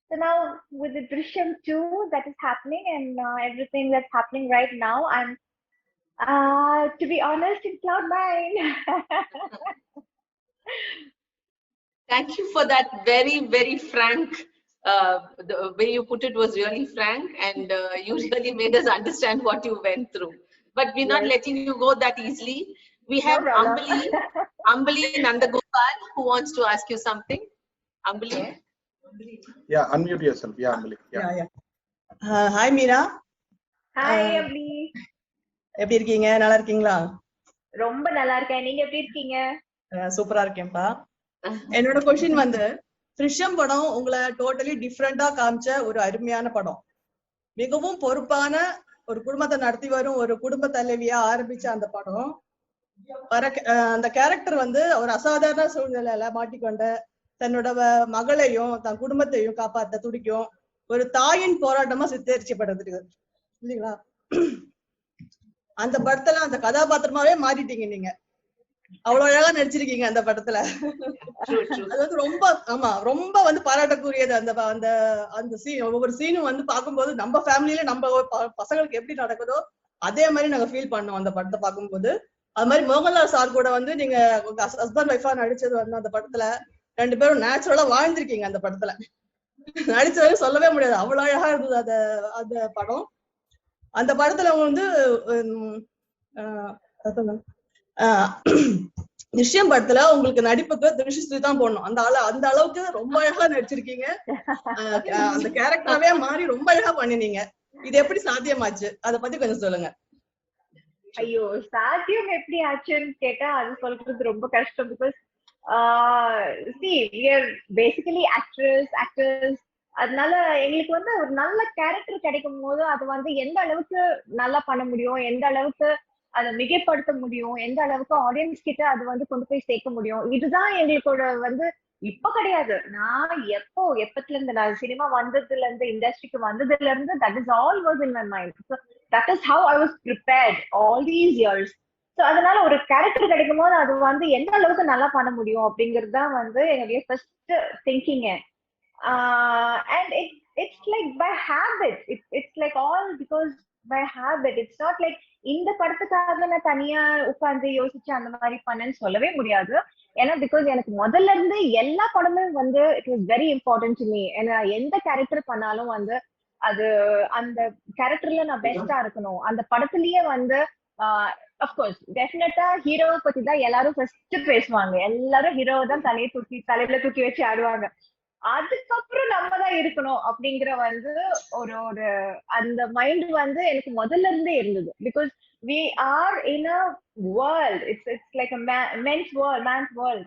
so now with the Drishyam 2 that is happening and everything that's happening right now, I'm to be honest in cloud9. Thank you for that very, very frank, the way you put it was really frank, and you really made us understand what you went through. But we're not letting you go that easily. We have Ambali Nandagopal who wants to ask you something. Ambali? Yeah, unmute yourself. Yeah, Ambali. Yeah. Hi, Meera. Hi, Ambali. எப்படி இருக்கீங்க? நல்லா இருக்கீங்களா? ரொம்ப நல்லா இருக்கேன். நீங்க எப்படி இருக்கீங்க? சூப்பரா இருக்கேன்ப்பா. என்னோட क्वेश्चन வந்து த்ரிஷம் படம் உங்களை டோட்டலி டிஃபரெண்டா காமிச்ச ஒரு அருமையான படம். மிகவும் பொறுப்பான ஒரு குடும்பத்தை நடத்தி வரும் ஒரு குடும்ப தலைவியா ஆரம்பிச்ச அந்த படம் அந்த கேரக்டர் வந்து ஒரு அசாதாரண சூழ்நிலையில மாட்டிக்கொண்ட தன்னோட மகளையும் தன் குடும்பத்தையும் காப்பாற்ற துடிக்கும் ஒரு தாயின் போராட்டமா சித்தரிச்சப்படுறது இல்லைங்களா? அந்த படத்துல அந்த கதாபாத்திரமாவே மாறிட்டீங்க நீங்க. அவ்வளவு அழகா நடிச்சிருக்கீங்க அந்த படத்துல. அது வந்து ரொம்ப வந்து பாராட்டக்கூடியது. அந்த அந்த அந்த சீன் ஒவ்வொரு சீனும் வந்து பார்க்கும்போது நம்ம ஃபேமிலியில நம்ம பசங்களுக்கு எப்படி நடக்குதோ அதே மாதிரி நாங்க ஃபீல் பண்ணோம் அந்த படத்தை பார்க்கும்போது. அது மாதிரி மோகன்லால் சார் கூட வந்து நீங்க ஹஸ்பண்ட் ஒய்ஃபா நடிச்சது வந்து அந்த படத்துல 2 பேரும் நேச்சுரலா வாழ்ந்திருக்கீங்க அந்த படத்துல. நடிச்சது சொல்லவே முடியாது, அவ்வளவு அழகா இருந்தது அந்த படம். அந்த படத்துல வந்து நிச்சயம் படத்துல உங்களுக்கு நடிப்புக்கு திருஷ்யஸ்ரீ தான் போடணும். அந்த அளவுக்கு ரொம்ப அழகா நடிச்சிருக்கீங்க. அந்த கேரக்டராவே மாறி ரொம்ப அழகா பண்ணினீங்க. இது எப்படி சாத்தியமாச்சு அத பத்தி கொஞ்சம் சொல்லுங்க. ஐயோ, சாத்தியம் எப்படி ஆச்சுன்னு கேட்டா அது சொல்றது ரொம்ப கஷ்டம். Because see we are basically actors. அதனால எங்களுக்கு வந்து ஒரு நல்ல கேரக்டர் கிடைக்கும் போது அது வந்து எந்த அளவுக்கு நல்லா பண்ண முடியும், எந்த அளவுக்கு அதை மிகைப்படுத்த முடியும், எந்த அளவுக்கு ஆடியன்ஸ் கிட்ட அது வந்து கொண்டு போய் சேர்க்க முடியும், இதுதான் எங்களோட வந்து இப்ப கிடையாது. நான் எப்பத்துல இருந்து நான் சினிமா வந்ததுல இருந்து இண்டஸ்ட்ரிக்கு வந்ததுல இருந்து that is all was in my mind. So that is how I was prepared all these years. So அதனால ஒரு கேரக்டர் கிடைக்கும் போது அது வந்து எந்த அளவுக்கு நல்லா பண்ண முடியும் அப்படிங்கிறது தான் வந்து என்னுடைய first thinking. And it's like by habit. It's like all because by habit. It's not like இந்த படத்துக்காக நான் தனியா உட்கார்ந்து யோசிச்சு அந்த மாதிரி பண்ணேன்னு சொல்லவே முடியாது. ஏன்னா பிகாஸ் எனக்கு முதல்ல இருந்து எல்லா படமும் வந்து it was very important to me. ஏன்னா எந்த கேரக்டர் பண்ணாலும் வந்து அது அந்த கேரக்டர்ல நான் பெஸ்டா இருக்கணும். அந்த படத்துலயே வந்து அஃப்கோர்ஸ் டெஃபினட்டா ஹீரோவை பத்தி தான் எல்லாரும் ஃபர்ஸ்ட் பேசுவாங்க. எல்லாரும் ஹீரோவை தான் தலையில தூக்கி வச்சு ஆடுவாங்க. அதுக்கப்புறம் நம்ம தான் இருக்கணும் அப்படிங்கிற வந்து ஒரு அந்த மைண்ட் வந்து எனக்கு முதல்ல இருந்தே இருந்தது. Because we are in a world, it's like a man's world.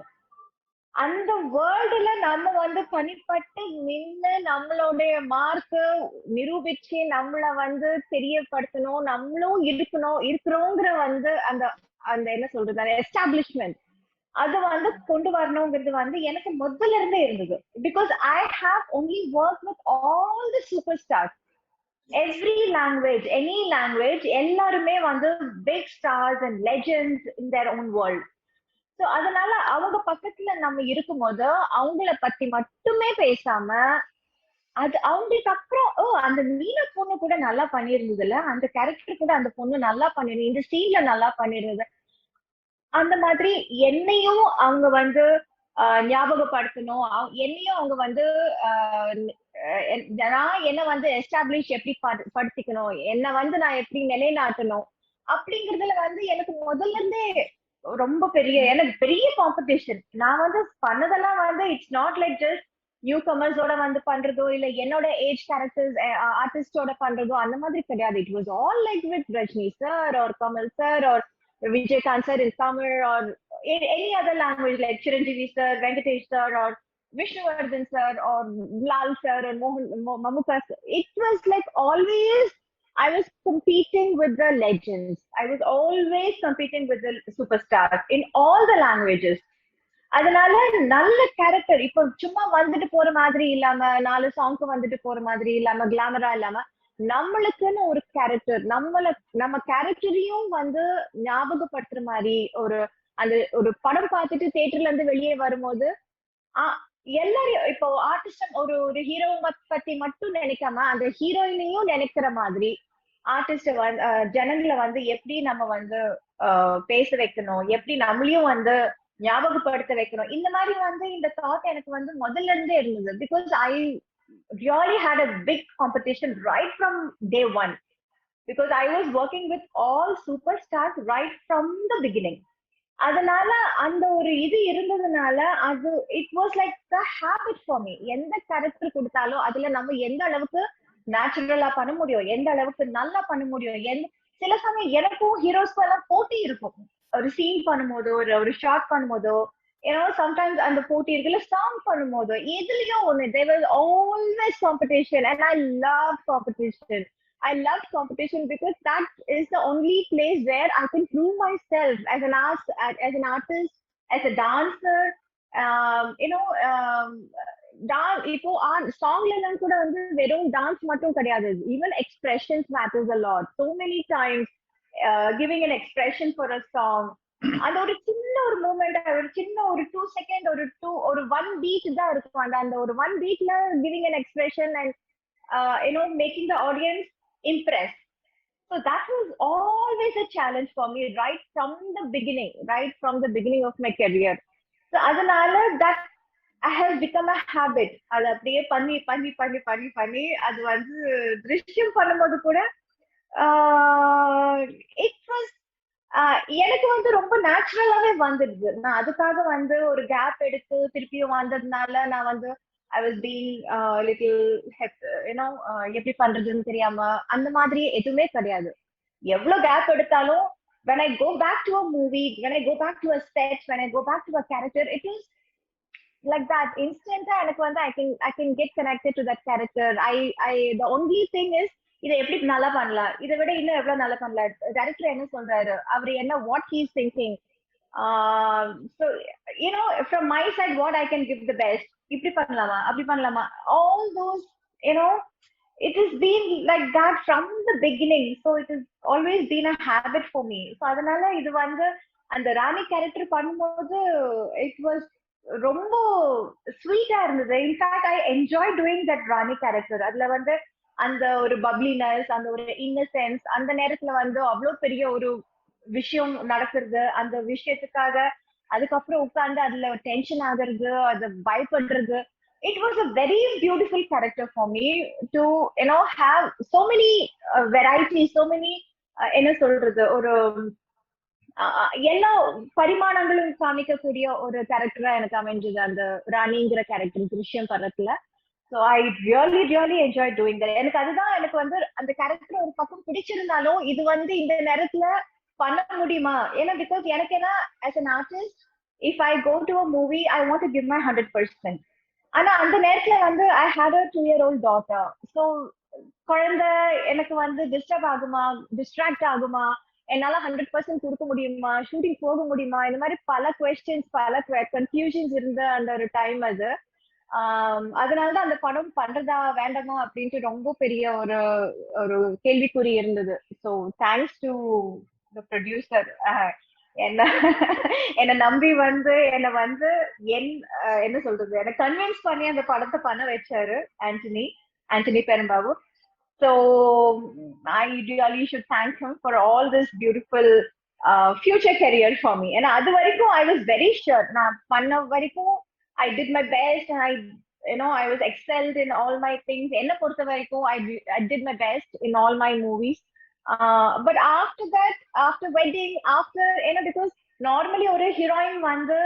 அந்த வேர்ல்டுல நம்ம வந்து தனிப்பட்டு நின்று நம்மளுடைய மார்க்க நிரூபிச்சு நம்மள வந்து தெரியப்படுத்தணும், நம்மளும் இருக்கிறோங்கிற வந்து அந்த அந்த என்ன சொல்றது எஸ்டாப்ளிஷ்மெண்ட் அது வந்து கொண்டு வரணுங்கிறது வந்து எனக்கு முதல்ல இருந்தே இருந்தது. Because I have only work with all the super stars, every language, any language, எல்லாருமே வந்து big stars and legends in their own world. So அதனால அவங்க பக்கத்துல நம்ம இருக்கும்போது அவங்கள பத்தி மட்டுமே பேசாம அது அவங்களுக்கு அப்புறம் அந்த மீனா பொண்ணு கூட நல்லா பண்ணிருந்ததுல, அந்த கேரக்டர் கூட அந்த பொண்ணு நல்லா பண்ணிருந்தது, இந்த சீன்ல நல்லா பண்ணிருந்தது, அந்த மாதிரி என்னையும் அவங்க வந்து ஞாபகப்படுத்தணும், என்னையும் அவங்க வந்து நான் என்ன வந்து எஸ்டாப்ளிஷ் எப்படி படுத்திக்கணும், என்ன வந்து நான் எப்படி நிலைநாட்டணும் அப்படிங்கறதுல வந்து எனக்கு முதல்ல இருந்தே ரொம்ப எனக்கு பெரிய காம்படிஷன். நான் வந்து பண்ணதெல்லாம் வந்து it's not like just new கமர்ஸோட வந்து பண்றதோ இல்ல என்னோட ஏஜ் கேரக்டர்ஸ் ஆர்டிஸ்டோட பண்றதோ அந்த மாதிரி கிடையாது. It was all like with Rajini sir or Kamal sir or Vijaykanth sir in Tamil or in any other language like Chiranjeevi sir, Venkatesh sir or Vishnuvardhan sir or Lal sir or Mammootty sir. It was like always I was competing with the legends. I was always competing with the superstars in all the languages. அதனால நல்ல character இப்போ சும்மா வந்துட்டு போற மாதிரி இல்லாம 4 சாங்க்கு வந்துட்டு போற மாதிரி இல்லாம கிளாமரா இல்லாம நம்மளுக்குன்னு ஒரு கேரக்டர் நம்ம கேரக்டரையும் வந்து ஞாபகப்படுத்துற மாதிரி ஒரு அந்த ஒரு படம் பார்த்துட்டு தியேட்டர்ல இருந்து வெளியே வரும்போது எல்லாரும் இப்போ ஆர்டிஸ்ட் ஒரு ஹீரோ பத்தி மட்டும் நினைக்காம அந்த ஹீரோயினையும் நினைக்கிற மாதிரி ஆர்டிஸ்ட் ஜனங்களை வந்து எப்படி நம்ம வந்து பேச வைக்கணும், எப்படி நம்மளையும் வந்து ஞாபகப்படுத்த வைக்கணும். இந்த மாதிரி வந்து இந்த தாட் எனக்கு வந்து முதல்ல இருந்தே இருந்தது. Because I really had a big competition right from day one, because I was working with all superstars right from the beginning. அதனால அந்த ஒரு இது இருந்ததுனால அது it was like the habit for me. எந்த கேரக்டர் கொடுத்தாலும் அதுல நம்ம எந்த அளவுக்கு நேச்சுரலா பண்ண முடியும், எந்த அளவுக்கு நல்லா பண்ண முடியும். சில சமயம் எனக்கும் ஹீரோஸ்க்கும் எல்லாம் போட்டி இருக்கும். ஒரு சீன் பண்ணும்போதோ ஒரு ஷார்ட் பண்ணும்போதோ sometimes அந்த போட்டி இருக்குல்ல, சாங் பண்ணும்போதோ எதுலயோ ஒண்ணு there was always competition and I loved competition. I loved competition because that is the only place where I can prove myself as an artist, as a dancer. இப்போ சாங்ல எல்லாம் கூட வந்து வெறும் dance மட்டும் கிடையாது, even expressions matters a lot. So many times giving an expression for a song, அந்த ஒரு சின்ன ஒரு மூமெண்ட், ஒரு சின்ன ஒரு 2 செகண்ட், ஒரு 1 பீட் தான் இருக்கும். அந்த ஒரு 1 பீட்ல giving an expression and making the audience impressed. So that was always a challenge for me right from the beginning of my career. So அதனால that I have become a habit. அது அப்படியே பண்ணி பண்ணி பண்ணி பண்ணி பண்ணி அது வந்து திருஷ்யம் பண்ணும்போது கூட it was எனக்கு வந்து ரொம்ப நேச்சுரலாவே வந்துடுது. நான் அதுக்காக வந்து ஒரு கேப் எடுத்து திருப்பியும் வந்ததுனால நான் வந்து I was being little எப்படி பண்றதுன்னு தெரியாம அந்த மாதிரி எதுவுமே கிடையாது. எவ்வளவு கேப் எடுத்தாலும் when I go back to a movie, when I go back to a set, when I go back to a character, it is like that instant. எனக்கு வந்து I can get connected to that character. The only thing is இதை எப்படி நல்லா பண்ணலாம், இதை விட இன்னும் எவ்வளவு நல்லா பண்ணலாம், டைரக்டர் என்ன சொல்றாரு, அவர் என்ன what he is thinking. So from my side what I can give the best, இப்படி பண்ணலாமா அப்படி பண்ணலாமா, all those it has been like that from the beginning. So it has always been a habit for me. So அதனால இது வந்து அந்த ராணி character பண்ணும்போது it was ரொம்ப ஸ்வீட்டா இருந்தது. In fact I enjoyed doing that Rani character. அதுல வந்து அந்த ஒரு பப்ளினஸ், அந்த ஒரு இன்னசென்ஸ், அந்த நேரத்துல வந்து அவ்வளவு பெரிய ஒரு விஷயம் நடக்கிறது, அந்த விஷயத்துக்காக அதுக்கப்புறம் உட்கார்ந்து அதுல டென்ஷன் ஆகுறது, அது பயப்படுறது. It was a very beautiful character for me to have so many varieties, so many என்ன சொல்றது, ஒரு எல்லா பரிமாணங்களும் காமிக்கக்கூடிய ஒரு கேரக்டரா எனக்கு அமைஞ்சது அந்த ராணிங்கிற கேரக்டர் திருஷ்யம் படத்துல. So I really enjoyed doing that. எனக்கு அதுதான் எனக்கு வந்து அந்த கேரக்டர் ஒரு பக்கம் பிடிச்சிருந்தாலும் இது வந்து இந்த நேரத்துல பண்ண முடியுமா, ஏன்னா பிகாஸ் எனக்கு என்ன as an artist, if I go to a movie I want to give my 100%. ஆனா அந்த நேரத்துல வந்து I had a 2-year-old daughter. So குழந்தை எனக்கு வந்து டிஸ்ட்ராக்ட் ஆகுமா, என்னால 100% கொடுக்க முடியுமா, ஷூட்டிங் போக முடியுமா, இந்த மாதிரி பல questions, பல கன்ஃபியூஷன்ஸ் இருந்த அந்த ஒரு டைம் அது. அதனாலதான் அந்த படம் பண்றதா வேண்டாமா அப்படின்ட்டு ரொம்ப பெரிய ஒரு கேள்விக்குறி இருந்தது. So thanks to the producer, என்ன நம்பி வந்து என்ன சொல்றது, என்ன கன்வின்ஸ் பண்ணி அந்த படத்தை பண்ண வச்சாரு Antony பெரும்பாவு. So I really should thank him for all this beautiful future career for me. And அது வரைக்கும் I was very sure, நான் பண்ண வரைக்கும் I did my best and I was excelled in all my things. enna portha varaikum I did my best in all my movies. But after that, after wedding, after because normally ஒரு heroine வந்து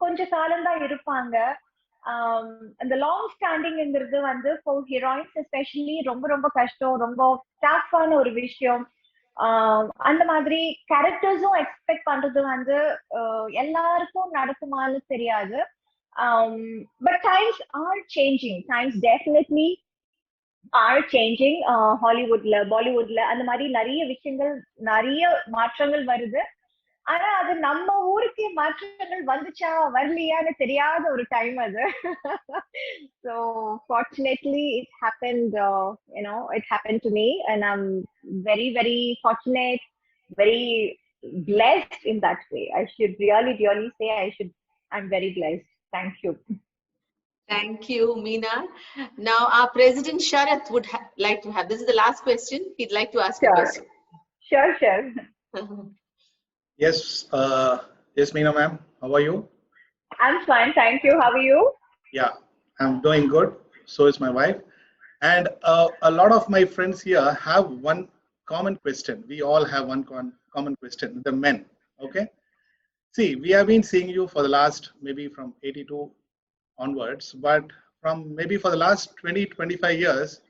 கொஞ்ச காலம் தான் இருப்பாங்க. அந்த long ஸ்டாண்டிங்ங்கிறது வந்து for heroines especially ரொம்ப ரொம்ப கஷ்டம், ரொம்ப டஃப்பான ஒரு விஷயம். அந்த மாதிரி கேரக்டர்ஸும் எக்ஸ்பெக்ட் பண்றது வந்து எல்லாருக்கும் நடக்குமான்னு தெரியாது. But times are changing. Times definitely are changing. ஹாலிவுட்ல பாலிவுட்ல அந்த மாதிரி நிறைய விஷயங்கள் நிறைய மாற்றங்கள் வருது. ஆனா அது நம்ம ஊருக்கு மாற்றங்கள் வந்துச்சா வரலையான்னு தெரியாத ஒரு டைம் அது. So fortunately it happened, it happened to me, and I'm very, very fortunate, very blessed in that way. I should really say I'm very blessed. Thank you. Thank you, Meena. Now, our President Sharath would like to have, this is the last question. He'd like to ask a question. Sure. Yes, yes, Meena ma'am. How are you? I'm fine, thank you. How are you? Yeah, I'm doing good. So is my wife. And a lot of my friends here have one common question. We all have one common question, the men, okay? See, we have been seeing you for the last, maybe from 82 onwards, but from maybe for the last 20-25 years,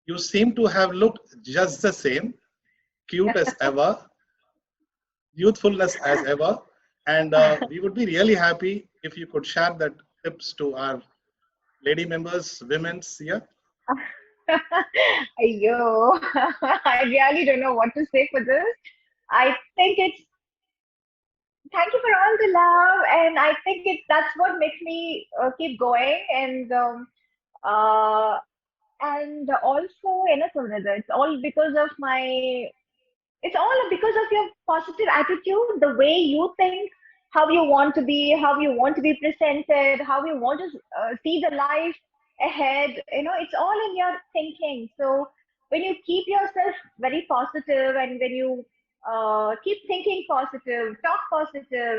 you seem to have looked just the same, cute as ever, youthfulness as ever, and we would be really happy if you could share that tips to our lady members, women's here. Ayyo, I really don't know what to say for this. I think it's, thank you for all the love, and I think that's what makes me keep going, and also it's all because of it's all because of your positive attitude, the way you think, how you want to be presented, how you want to see the life ahead. It's all in your thinking. So when you keep yourself very positive, and when you keep thinking positive, talk positive,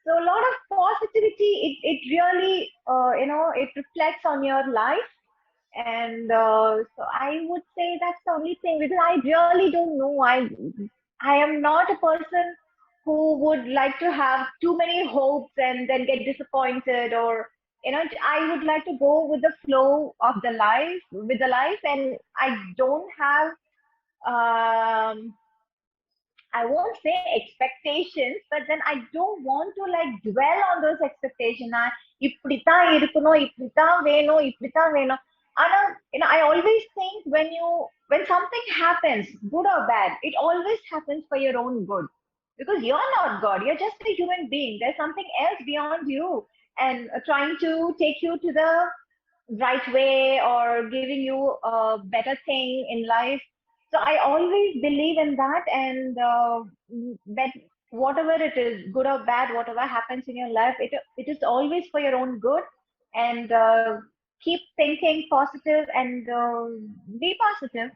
so a lot of positivity, it really it reflects on your life. And so I would say that's the only thing, because I really don't know. I am not a person who would like to have too many hopes and then get disappointed, or I would like to go with the flow of the life, and I don't have I won't say expectations, but then I don't want to dwell on those expectations. இப்படித்தான் இருக்கணும், இப்படித்தான் வேணும், இப்படித்தான் வேணும். I always think when something happens, good or bad, it always happens for your own good. Because you're not God, you're just a human being. There's something else beyond you, and trying to take you to the right way, or giving you a better thing in life. So I always believe in that, and that whatever it is, good or bad, whatever happens in your life, it is always for your own good. And keep thinking positive, and be positive.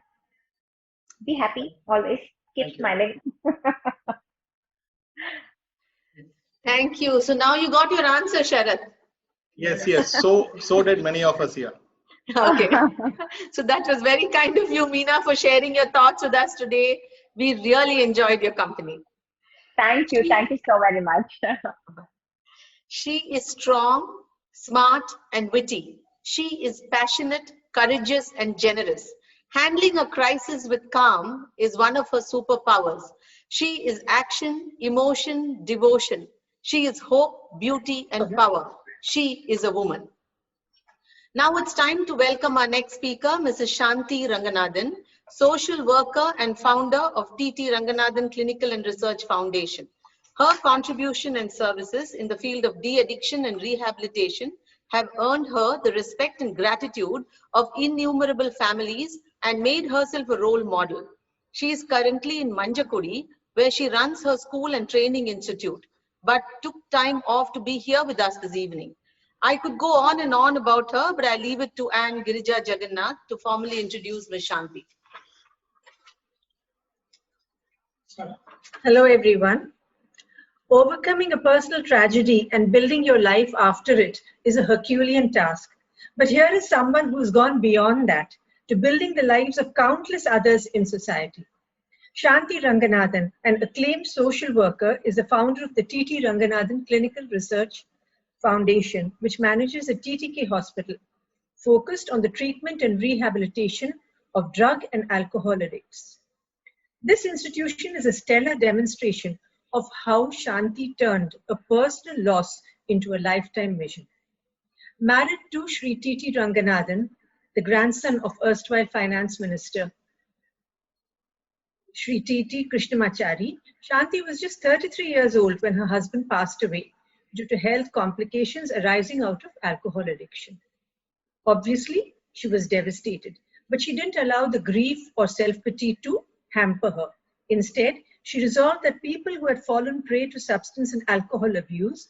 Be happy always. Keep smiling. Thank you. So now you got your answer, Sharath. Yes. So did many of us here. Okay. So that was very kind of you, Meena, for sharing your thoughts with us today. We really enjoyed your company. Thank you so very much. She is strong, smart, and witty. She is passionate, courageous, and generous. Handling a crisis with calm is one of her superpowers. She is action, emotion, devotion. She is hope, beauty, and power. She is a woman. Now it's time to welcome our next speaker, Mrs. Shanti Ranganathan, social worker and founder of TT Ranganathan Clinical and Research Foundation. Her contribution and services in the field of de-addiction and rehabilitation have earned her the respect and gratitude of innumerable families and made herself a role model. She is currently in Manjakudi, where she runs her school and training institute, but took time off to be here with us this evening. I could go on and on about her, but I leave it to Anne Girija Jagannath to formally introduce Ms. Shanti. Hello, everyone. Overcoming a personal tragedy and building your life after it is a Herculean task. But here is someone who's gone beyond that to building the lives of countless others in society. Shanti Ranganathan, an acclaimed social worker, is the founder of the TT Ranganathan Clinical Research Foundation, which manages a TTK hospital focused on the treatment and rehabilitation of drug and alcohol addicts. This institution is a stellar demonstration of how Shanti turned a personal loss into a lifetime vision. Married to Sri TT Ranganathan, the grandson of erstwhile Finance Minister Shri T.T. Krishnamachari, Shanti was just 33 years old when her husband passed away due to health complications arising out of alcohol addiction. Obviously, she was devastated, but she didn't allow the grief or self-pity to hamper her. Instead, she resolved that people who had fallen prey to substance and alcohol abuse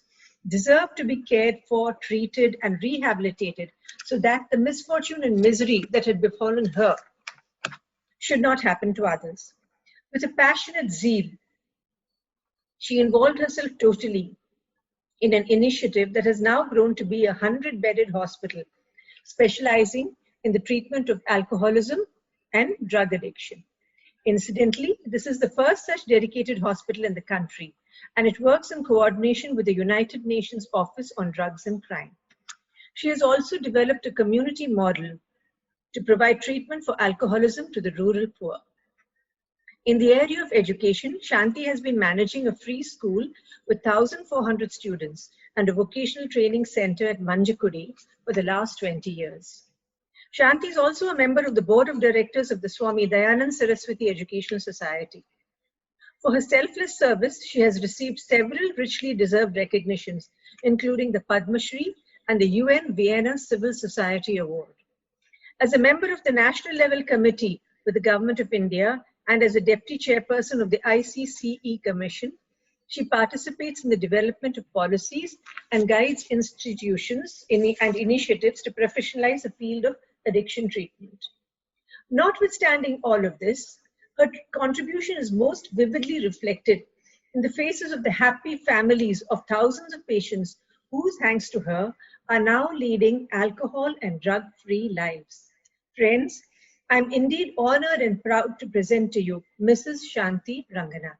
deserved to be cared for, treated, and rehabilitated so that the misfortune and misery that had befallen her should not happen to others. With a passionate zeal, she involved herself totally in an initiative that has now grown to be a 100-bedded hospital, specializing in the treatment of alcoholism and drug addiction. Incidentally, this is the first such dedicated hospital in the country, and it works in coordination with the United Nations Office on Drugs and Crime. She has also developed a community model to provide treatment for alcoholism to the rural poor. In the area of education, Shanti has been managing a free school with 1,400 students and a vocational training center at Manjakudi for the last 20 years. Shanti is also a member of the board of directors of the Swami Dayanand Saraswati Educational Society. For her selfless service, she has received several richly deserved recognitions, including the Padma Shri and the UN Vienna Civil Society Award. As a member of the national level committee with the Government of India and as a deputy chairperson of the ICCE Commission, she participates in the development of policies and guides institutions and initiatives to professionalize the field of addiction treatment. Notwithstanding all of this, her contribution is most vividly reflected in the faces of the happy families of thousands of patients who, thanks to her, are now leading alcohol and drug-free lives. Friends, I'm indeed honored and proud to present to you Mrs. Shanti Ranganathan.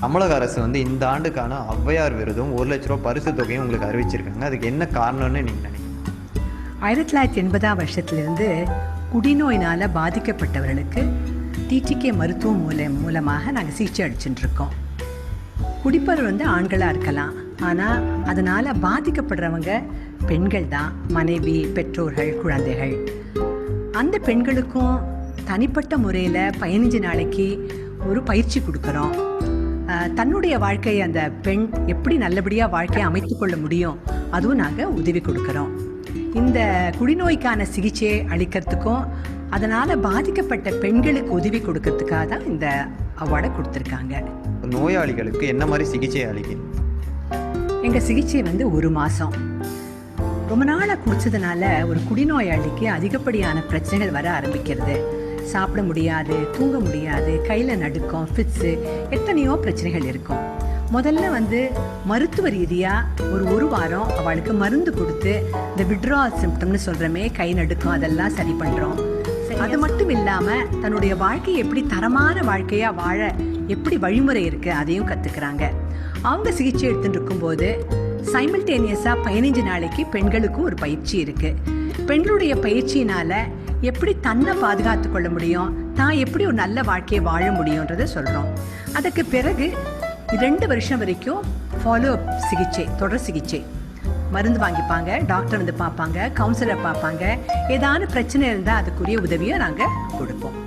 தமிழக அரசு வந்து இந்த ஆண்டுக்கான ஔவையார் விருதும் 1 லட்ச ரூபாய் பரிசு தொகையும் உங்களுக்கு அறிவிச்சிருக்காங்க. அதுக்கு என்ன காரணம்னு நீங்க நினைக்கிறீங்க? 1980ஆம் வருஷத்திலிருந்து குடிநோயினால் பாதிக்கப்பட்டவர்களுக்கு டிடிகே மருத்துவம் மூலமாக நாங்கள் சிகிச்சை அளிச்சுட்டு இருக்கோம். குடிப்பவர் வந்து ஆண்களாக இருக்கலாம், ஆனால் அதனால் பாதிக்கப்படுறவங்க பெண்கள் தான், மனைவி, பெற்றோர்கள், குழந்தைகள். அந்த பெண்களுக்கும் தனிப்பட்ட முறையில் 15 நாளைக்கு ஒரு பயிற்சி கொடுக்குறோம். தன்னுடைய வாழ்க்கையை அந்த பெண் எப்படி நல்லபடியாக வாழ்க்கையை அமைத்து கொள்ள முடியும், அதுவும் நாங்கள் உதவி கொடுக்குறோம். இந்த குடிநோய்க்கான சிகிச்சையை அளிக்கிறதுக்கும் அதனால் பாதிக்கப்பட்ட பெண்களுக்கு உதவி கொடுக்கறதுக்காக தான் இந்த அவார்டை கொடுத்துருக்காங்க. நோயாளிகளுக்கு என்ன மாதிரி சிகிச்சை அளிக்கும்? எங்கள் சிகிச்சை வந்து 1 மாதம். ரொம்ப நாளாக குடிச்சதுனால ஒரு குடிநோயாளிக்கு அதிகப்படியான பிரச்சனைகள் வர ஆரம்பிக்கிறது. சாப்பிட முடியாது, தூங்க முடியாது, கையில் நடுக்கம், ஃபிட்ஸு, எத்தனையோ பிரச்சனைகள் இருக்கும். முதல்ல வந்து மருத்துவ ரீதியாக ஒரு வாரம் அவளுக்கு மருந்து கொடுத்து இந்த விட்ரால் சிம்டம்னு சொல்கிறோமே, கை நடுக்கம், அதெல்லாம் சரி பண்ணுறோம். அது மட்டும் இல்லாமல் தன்னுடைய வாழ்க்கையை எப்படி தரமான வாழ்க்கையாக வாழ எப்படி வழிமுறை இருக்குது அதையும் கற்றுக்குறாங்க. அவங்க சிகிச்சை எடுத்துகிட்டு இருக்கும்போது சைமல்டேனியஸாக 15 நாளைக்கு பெண்களுக்கும் ஒரு பயிற்சி இருக்குது. பெண்களுடைய பயிற்சியினால் எப்படி தன்னை பாதுகாத்து கொள்ள முடியும், தான் எப்படி ஒரு நல்ல வாழ்க்கையை வாழ முடியுன்றதை சொல்கிறோம். அதுக்கு பிறகு 2 வருஷம் வரைக்கும் ஃபாலோ அப் சிகிச்சை, தொடர் சிகிச்சை. மருந்து வாங்கிப்பாங்க, டாக்டர் வந்து பார்ப்பாங்க, கவுன்சிலர் பார்ப்பாங்க. ஏதான பிரச்சனை இருந்தால் அதுக்குரிய உதவியை நாங்கள் கொடுப்போம்.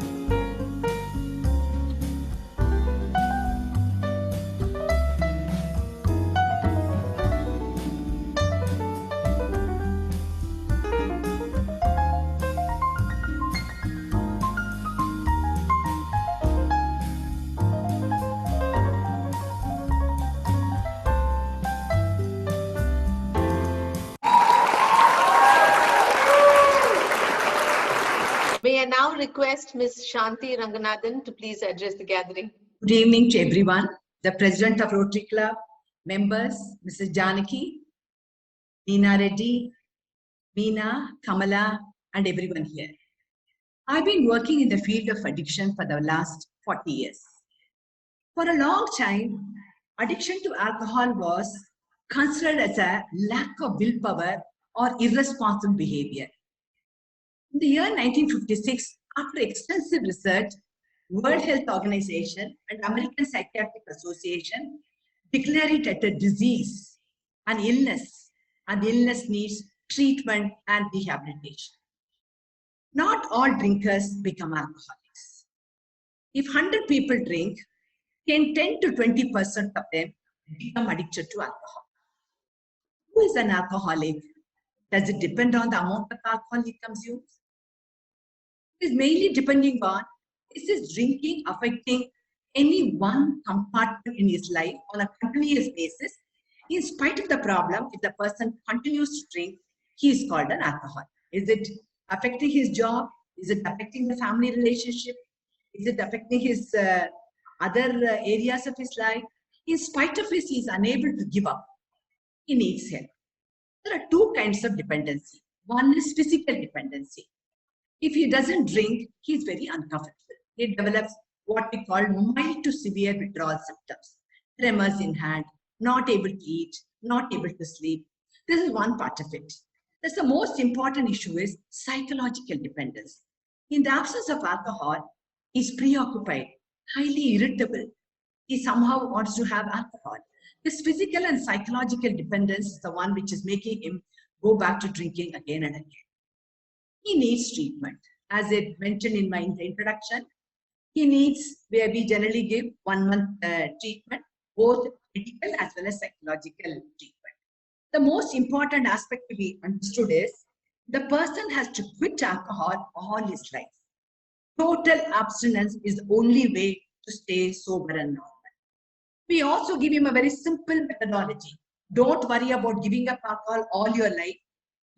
May I now request Ms. Shanti Ranganathan to please address the gathering. Good evening to everyone. The President of Rotary Club, members, Mrs. Janaki, Meena Reddy, Meena, Kamala, and everyone here. I've been working in the field of addiction for the last 40 years. For a long time, addiction to alcohol was considered as a lack of willpower or irresponsible behavior. In the year 1956, after extensive research, World Health Organization and American Psychiatric Association declare it as a disease, an illness, and the illness needs treatment and rehabilitation. Not all drinkers become alcoholics. If 100 people drink, 10 to 20% of them become addicted to alcohol. Who is an alcoholic? Does it depend on the amount of alcohol he consumes? It is mainly depending on, is his drinking affecting any one compartment in his life on a continuous basis? In spite of the problem, if the person continues to drink, he is called an alcoholic. Is it affecting his job? Is it affecting the family relationship? Is it affecting his other areas of his life? In spite of this, he is unable to give up. He needs help. There are two kinds of dependency. One is physical dependency. If he doesn't drink, he is very uncomfortable. He develops what we call mild to severe withdrawal symptoms. Tremors in hand, not able to eat, not able to sleep. This is one part of it. That's the most important issue is psychological dependence. In the absence of alcohol, he's preoccupied, highly irritable. He somehow wants to have alcohol. This physical and psychological dependence is the one which is making him go back to drinking again and again. He needs treatment. As I mentioned in my introduction, he needs, where we generally give 1 month treatment, both medical as well as psychological treatment. The most important aspect to be understood is the person has to quit alcohol all his life. Total abstinence is the only way to stay sober and normal. We also give him a very simple methodology. Don't worry about giving up alcohol all your life.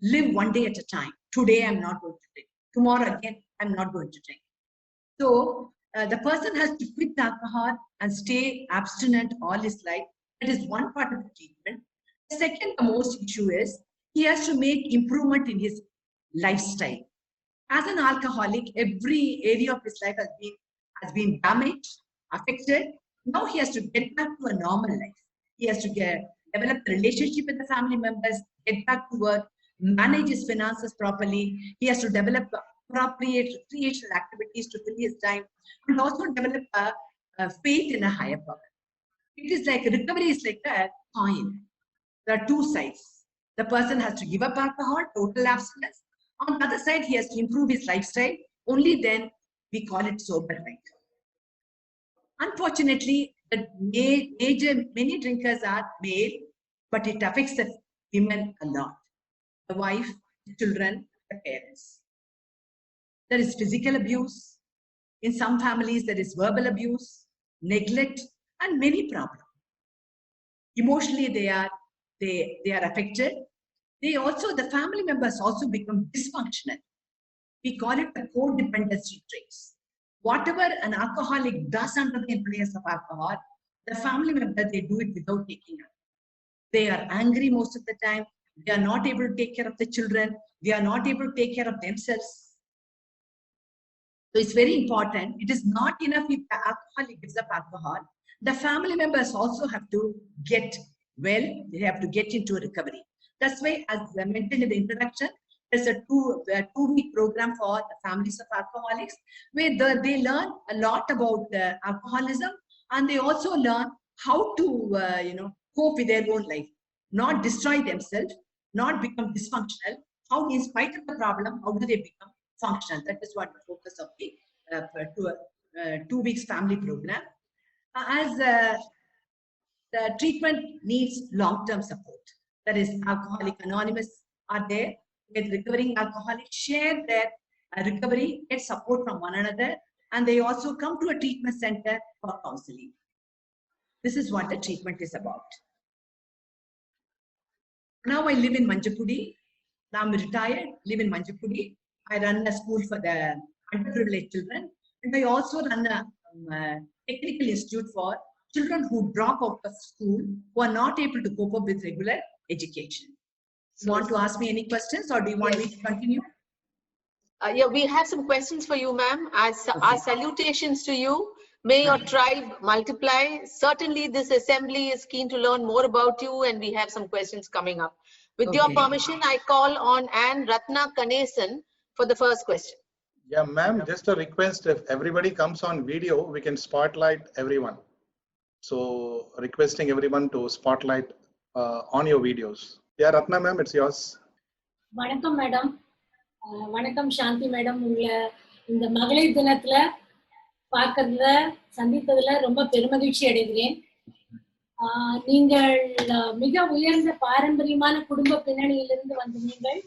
Live one day at a time. Today I'm not going to drink. Tomorrow again, I'm not going to drink. So the person has to quit alcohol and stay abstinent all his life. That is one part of the treatment. The second, the most issue is he has to make improvement in his lifestyle. As an alcoholic, every area of his life has been damaged, affected. Now he has to get back to a normal life. He has to develop a relationship with the family members, get back to work, manage his finances properly. He has to develop appropriate recreational activities to fill his time, and also develop a faith in a higher power. It is like recovery is like a coin. There are two sides. The person has to give up alcohol, total abstinence. On the other side, he has to improve his lifestyle. Only then we call it sober life. Unfortunately, many drinkers are male, but it affects the women a lot. The wife, the children, the parents. There is physical abuse. In some families, there is verbal abuse, neglect, and many problems. Emotionally, they are affected. The family members also become dysfunctional. We call it the codependency traits. Whatever an alcoholic does under the influence of alcohol, the family members, they do it without taking it. They are angry most of the time. They are not able to take care of the children. They are not able to take care of themselves. So it's very important. It is not enough if the alcoholic gives up alcohol. The family members also have to get well. They have to get into a recovery. That's why, as I mentioned in the introduction, there's a two-week program for the families of alcoholics, where they learn a lot about alcoholism, and they also learn how to cope with their own life, not destroy themselves, not become dysfunctional. How, in spite of the problem, how do they become functional? That is what the focus of the 2 weeks family program. As the treatment needs long-term support. That is, Alcoholics Anonymous are there with recovering alcoholics, share their recovery, get support from one another, and they also come to a treatment center for counseling. This is what the treatment is about. Now I live in Manchapudi. Now I'm retired, live in Manchapudi. I run a school for the underprivileged children, and I also run a technical institute for children who drop out of school, who are not able to cope up with regular education. You want to ask me any questions, or do you want me to continue? Yeah, we have some questions for you, ma'am. Our salutations to you. May your tribe multiply. Certainly, this assembly is keen to learn more about you, and we have some questions coming up. With your permission, I call on Anne Ratna Kanesan for the first question. Yeah, ma'am, just a request. If everybody comes on video, we can spotlight everyone. So requesting everyone to spotlight on your videos. Yeah, Ratna ma'am, it's yours. வணக்கம் madam. வணக்கம் சாந்தி madam. உங்களை இந்த மகளிர் தினத்துல பார்க்கறதுல சந்தித்ததுல ரொம்ப பெருமகிழ்ச்சி அடைகிறேன். நீங்கள் மிக உயர்ந்த பாரம்பரியமான குடும்ப பின்னணியிலிருந்து வந்த நீங்கள்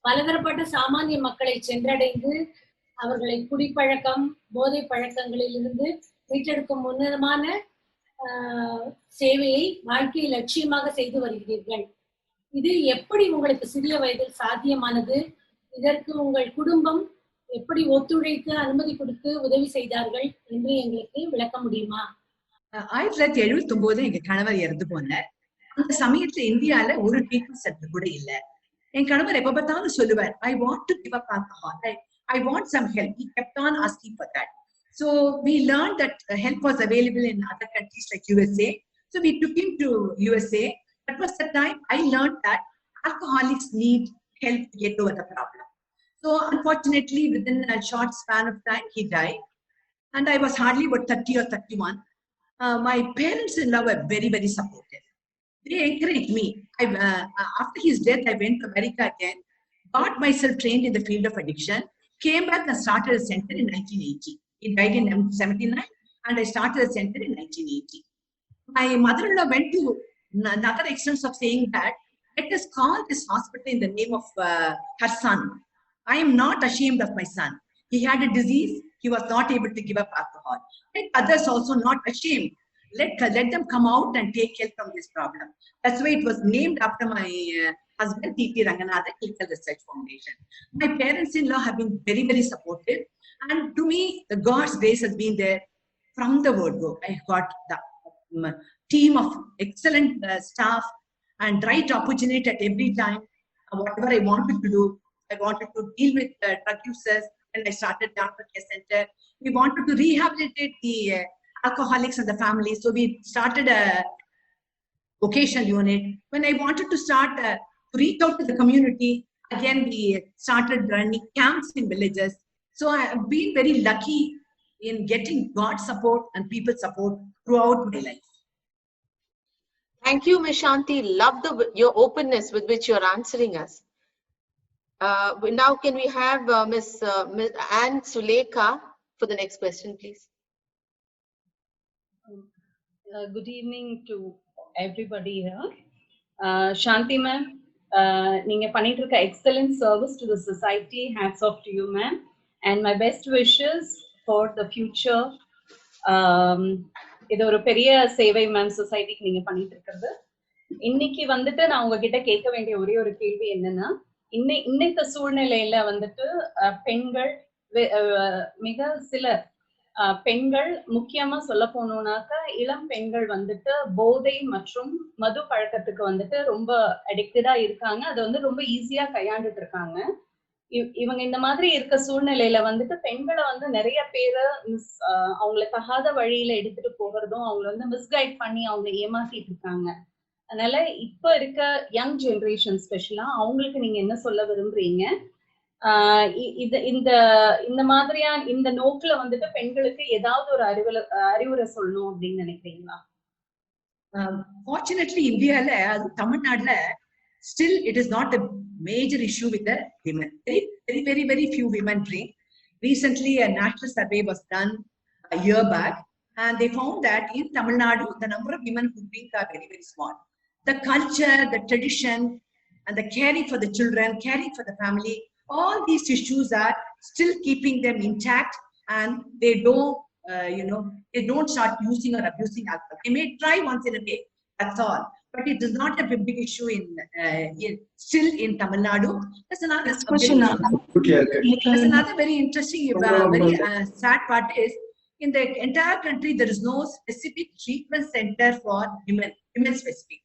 பலதரப்பட்ட சாமானிய மக்களை சென்றடைந்து அவர்களை குடிப்பழக்கம், போதை பழக்கங்களிலிருந்து மீட்டெடுக்கும் உன்னதமான சேவையை வாழ்க்கை லட்சியமாக செய்து வருகிறீர்கள். இது எப்படி உங்களுக்கு சிறிய வயதில் சாத்தியமானது? இதற்கு உங்கள் குடும்பம் எப்படி ஒத்துழைத்து அனுமதி கொடுத்து உதவி செய்தார்கள் என்று எங்களுக்கு விளக்க முடியுமா? 1979 எங்க கணவர் இறந்து போனார். அந்த சமயத்துல இந்தியால ஒரு ட்ரீட்மெண்ட் சென்டர் கூட இல்ல. என் கணவர் எப்ப பார்த்தாலும் சொல்லுவார், I want to give up alcohol. I want some help. He kept on asking for that. So we learned that help was available in other countries like USA. So we took him to USA. That was the time I learned that alcoholics need help to get over the problem. So unfortunately, within a short span of time, he died. And I was hardly about 30 or 31. My parents-in-law were very, very supportive. They encouraged me. After his death, I went to America again, got myself trained in the field of addiction, came back and started a center in 1980. He died in 1979, and I started a center in 1980. My mother-in-law went to another extent of saying that, let us call this hospital in the name of her son. I am not ashamed of my son. He had a disease. He was not able to give up alcohol. Let others also not ashamed. Let them come out and take help from this problem. That's why it was named after my husband, T.T. Ranganathan Clinical Research Foundation. My parents-in-law have been very, very supportive. And to me, the God's grace has been there from the word go. I got the team of excellent staff and right opportunity at every time. Whatever I wanted to do, I wanted to deal with drug users, and I started Downward Care Center. We wanted to rehabilitate the alcoholics and the family, so we started a vocational unit. When I wanted to start to reach out to the community, again we started running camps in villages. So I have been very lucky in getting God's support and people's support throughout my life. Thank you, Ms. Shanti. Love your openness with which you're answering us. Now, can we have Ms. Anne Sulekha for the next question, please? Good evening to everybody here. Shanti ma'am, நீங்க பண்ணிட்டு இருக்க excellent service to the society. Hats off to you, ma'am. And my best wishes for the future. இது ஒரு பெரிய சேவை ma'am சொசைட்டிக்கு நீங்க பண்ணிட்டு இருக்கிறது. இன்னைக்கு வந்துட்டு நான் உங்ககிட்ட கேட்க வேண்டிய ஒரே ஒரு கேள்வி என்னன்னா, இன்னைக்கு சூழ்நிலையில வந்துட்டு பெண்கள் மிக சிலர் பெண்கள் முக்கியமா சொல்ல போனோம்னாக்கா இளம் பெண்கள் வந்துட்டு போதை மற்றும் மது பழக்கத்துக்கு வந்துட்டு ரொம்ப அடிக்டடா இருக்காங்க. அதை வந்து ரொம்ப ஈஸியா கையாண்டுட்டு இருக்காங்க. இவங்க இந்த மாதிரி இருக்க சூழ்நிலையில வந்துட்டு பெண்களை வந்து நிறைய பேரு அவங்கள தகாத வழியில எடுத்துட்டு போகிறதும் அவங்கள வந்து மிஸ்கைட் பண்ணி அவங்க ஏமாத்திட்டு இருக்காங்க. அதனால இப்ப இருக்க யங் ஜெனரேஷன் ஸ்பெஷலா அவங்களுக்கு நீங்க என்ன சொல்ல விரும்புறீங்க? இந்த மாதிரியான இந்த நோக்குல வந்துட்டு பெண்களுக்கு ஏதாவது ஒரு அறிவுரை சொல்லணும் அப்படின்னு நினைக்கிறீங்களா? Fortunately, India, Tamil still it is not a major issue with the women. Very few women drink. Recently, a national survey was done a year back, and they found that in Tamil Nadu, the number of women who drink are very small. The culture, the tradition, and the caring for the children, caring for the family, all these issues are still keeping them intact, and they don't, they don't start using or abusing alcohol. They may try once in a day, that's all. But it is not a big issue still in Tamil Nadu. There's another very interesting, very sad part is In the entire country, there is no specific treatment center for women specific.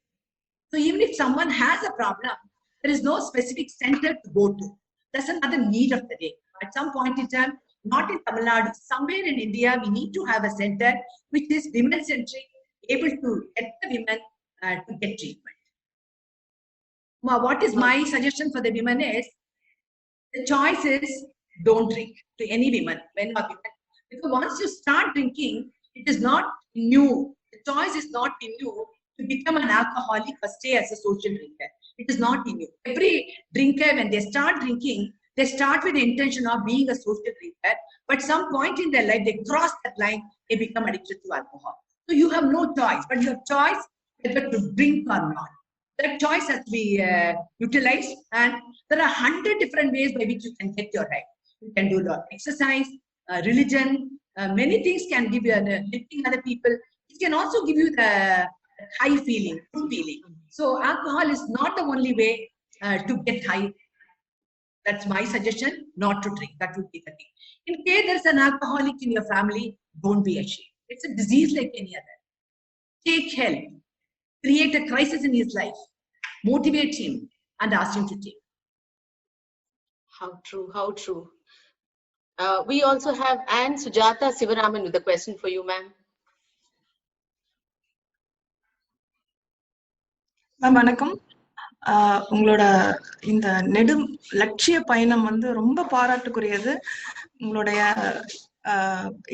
So even if someone has a problem, there is no specific center to go to. That's another need of the day. At some point in time, not in Tamil Nadu, somewhere in India, we need to have a center which is women-centric, able to get the women to get treatment. Now, what is my suggestion for the women is, the choice is don't drink to any women, men or women. Because once you start drinking, it is not in you. The choice is not in you to become an alcoholic or stay as a social drinker. It is not in you. Every drinker, when they start drinking, they start with the intention of being a social drinker, but some point in their life, they cross that line, they become addicted to alcohol. So you have no choice, but you have choice whether to drink or not. That choice has to be utilized, and there are 100 different ways by which you can get your right. You can do the exercise, religion, many things can give you lifting other people. It can also give you the high feeling, good feeling. So alcohol is not the only way to get high. That's my suggestion, not to drink. That would be the thing. In case there's an alcoholic in your family, don't be ashamed. It's a disease like any other. Take help. Create a crisis in his life. Motivate him and ask him to take. How true, how true. We also have Anne Sujata Sivaraman with a question for you, ma'am. வணக்கம். உங்களோட இந்த நெடும் லட்சிய பயணம் வந்து ரொம்ப பாராட்டுக்குரியது. உங்களுடைய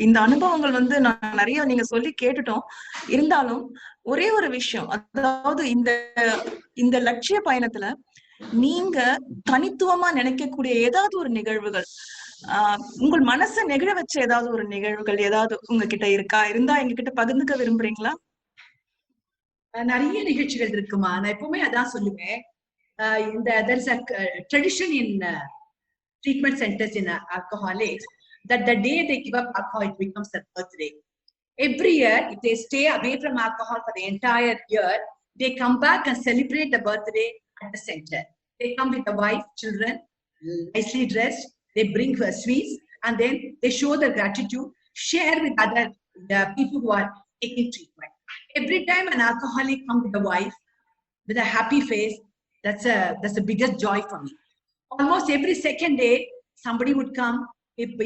இந்த அனுபவங்கள் வந்து நான் நிறைய நீங்க சொல்லி கேட்டுட்டோம். இருந்தாலும் ஒரே ஒரு விஷயம், அதாவது இந்த லட்சிய பயணத்துல நீங்க தனித்துவமா நினைக்கக்கூடிய ஏதாவது ஒரு நிகழ்வுகள், உங்கள் மனசை நெகிழ வச்ச ஏதாவது ஒரு நிகழ்வுகள் ஏதாவது உங்ககிட்ட இருக்கா? இருந்தா எங்ககிட்ட பகிர்ந்துக்க விரும்புறீங்களா? நிறைய நிகழ்ச்சிகள் இருக்குமா. நான் எப்பவுமே அதான் சொல்லுவேன். There is a tradition in treatment centers in alcoholics that the day they give up alcohol, it becomes their birthday. Every year, if they stay away from alcohol for the entire year, they come back and celebrate the birthday at the center. They come with the wife, children, nicely dressed. They bring her sweets, and then they show their gratitude, share with other people who are taking treatment. Every time an alcoholic comes with a wife, with a happy face, that's the biggest joy for me. Almost every second day, somebody would come.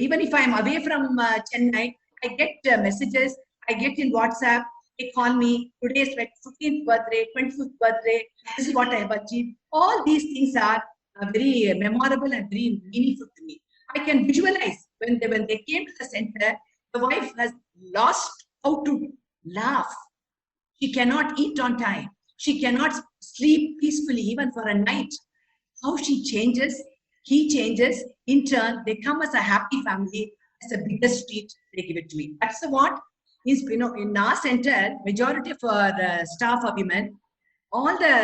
Even if I'm away from Chennai, I get messages. I get in WhatsApp. They call me. Today's my 15th birthday, 25th birthday. This is what I have achieved. All these things are very memorable and very meaningful to me. I can visualize when they came to the center, the wife has lost how to laugh. She cannot eat on time. She cannot sleep peacefully even for a night. How she changes, he changes. In turn, they come as a happy family. As the biggest treat, they give it to me. That's what is, in our center, majority of our staff are women. All the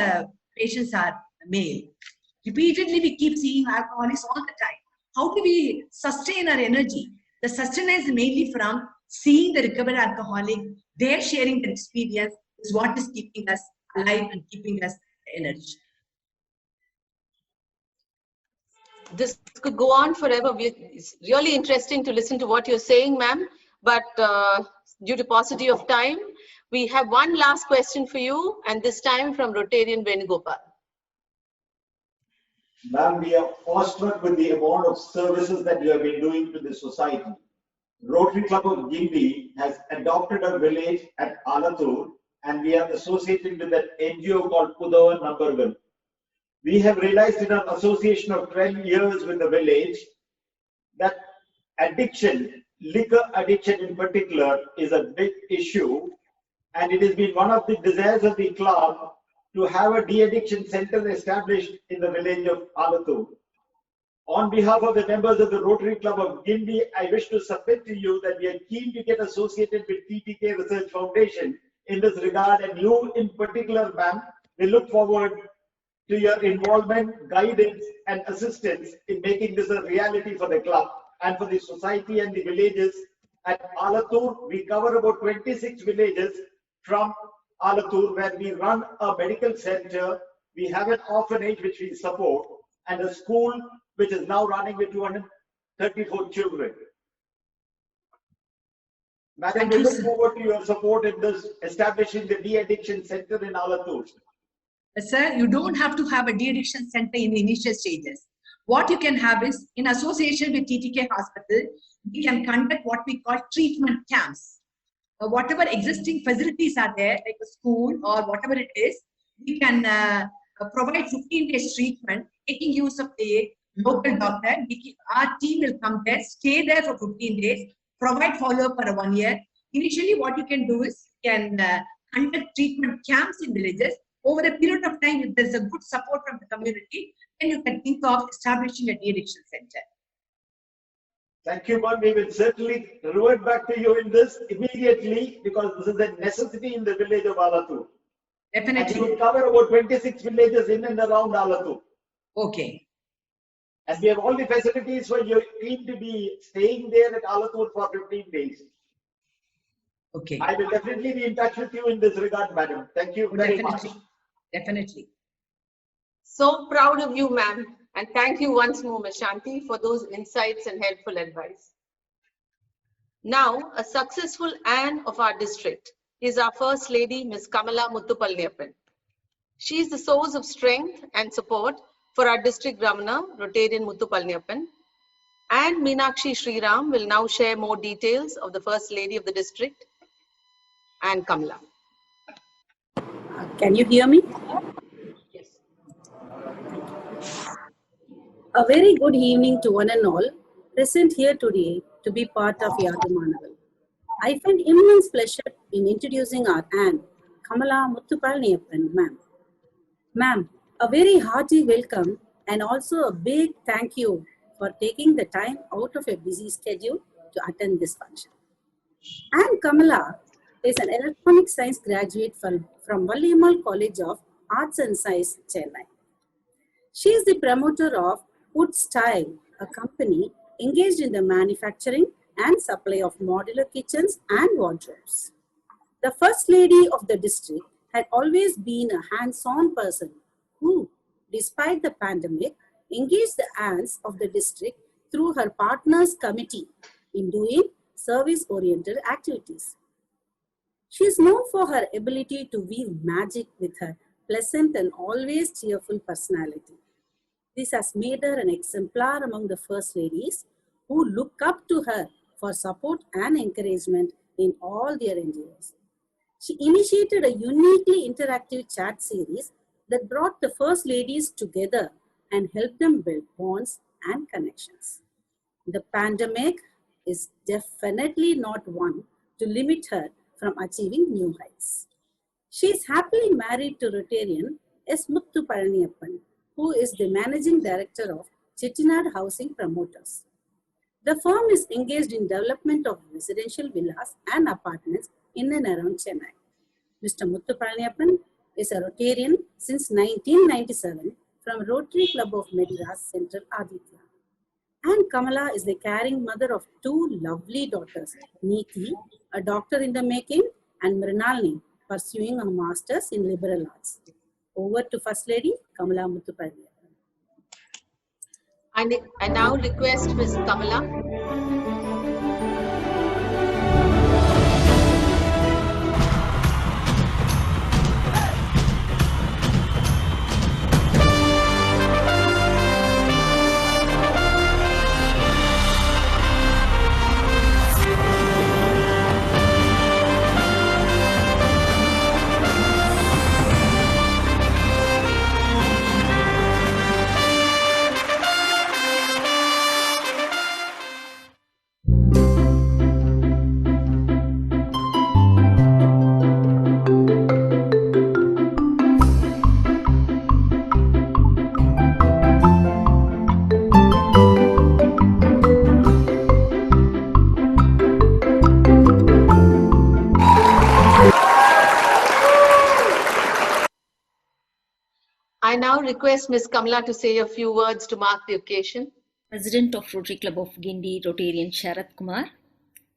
patients are male. Repeatedly, we keep seeing alcoholics all the time. How do we sustain our energy? The sustenance is mainly from seeing the recovered alcoholic. They're sharing their experience is what is keeping us alive and keeping us energy. This could go on forever. It's really interesting to listen to what you're saying, ma'am. But due to paucity of time, we have one last question for you, and this time from Rotarian Venugopal. Ma'am, we are awestruck with the amount of services that you have been doing to the society. Rotary Club of Guindy has adopted a village at Alathur, and we are associated with an NGO called Udavan Nambargan. We have realized in an association of 12 years with the village that addiction, liquor addiction in particular, is a big issue, and it has been one of the desires of the club to have a de-addiction center established in the village of Alathur. On behalf of the members of the Rotary Club of Guindy, I wish to submit to you that we are keen to get associated with TTK Research Foundation in this regard, and you in particular, ma'am, we look forward to your involvement, guidance, and assistance in making this a reality for the club and for the society and the villages. At Alathur, we cover about 26 villages from Alathur, where we run a medical center. We have an orphanage which we support, and a school which is now running with 234 children. Madam, Thank we you, look sir. forward to your support in this establishing the de-addiction center in Alathur. Sir, you don't have to have a de-addiction center in the initial stages. What you can have is, in association with TTK Hospital, we can conduct what we call treatment camps. Whatever existing facilities are there, like a school or whatever it is, we can provide 15 days treatment, taking use of a local doctor. Our team will come there, stay there for 15 days, provide follow-up for 1 year. Initially, what you can do is, you can conduct treatment camps in villages. Over a period of time, if there's a good support from the community, then you can think of establishing a de-addiction center. Thank you, ma'am. We will certainly revert back to you in this immediately because this is a necessity in the village of Alathur. Definitely. And we will cover about 26 villages in and around Alathur. Okay. And we have all the facilities for your team to be staying there at Alathur for 15 days. Okay. I will definitely be in touch with you in this regard, madam. Thank you very much. Definitely. So proud of you, ma'am. And thank you once more, Ms. Shanti, for those insights and helpful advice. Now, a successful Anne of our district is our First Lady, Ms. Kamala Muthupalniyappan. She is the source of strength and support for our district governor, Rotarian Muthupalniyappan. And Meenakshi Sriram will now share more details of the First Lady of the district, and Kamala. Can you hear me? Yes. A very good evening to one and all present here today to be part of Yadumanaval. I find immense pleasure in introducing our Anne, Kamala Muthupalniyappan, ma'am. Ma'am, a very hearty welcome and also a big thank you for taking the time out of a busy schedule to attend this function. Anne Kamala is an electronic science graduate from Valliammal College of Arts and Science, Chennai. She is the promoter of Wood Style, a company engaged in the manufacturing and supply of modular kitchens and wardrobes. The First Lady of the district had always been a hands-on person who, despite the pandemic, engaged the ants of the district through her partners committee in doing service-oriented activities. She is known for her ability to weave magic with her pleasant and always cheerful personality. This has made her an exemplar among the First Ladies who look up to her for support and encouragement in all their endeavors. She initiated a uniquely interactive chat series that brought the First Ladies together and helped them build bonds and connections. The pandemic is definitely not one to limit her from achieving new heights. She is happily married to Rotarian S. Muthupalniyappan, who is the Managing Director of Chettinad Housing Promoters. The firm is engaged in development of residential villas and apartments in and around Chennai. Mr. Muthupalniyappan is a Rotarian since 1997 from Rotary Club of Madras, Central Aditya. And Kamala is the caring mother of two lovely daughters, Neeti, a doctor in the making, and Mrinalini, pursuing a master's in liberal arts. Over to First Lady Kamala Muthupalniyappan. I now request Ms. Kamala. I now request Ms. Kamala to say a few words to mark the occasion. President of Rotary Club of Guindy, Rotarian Sharath Kumar,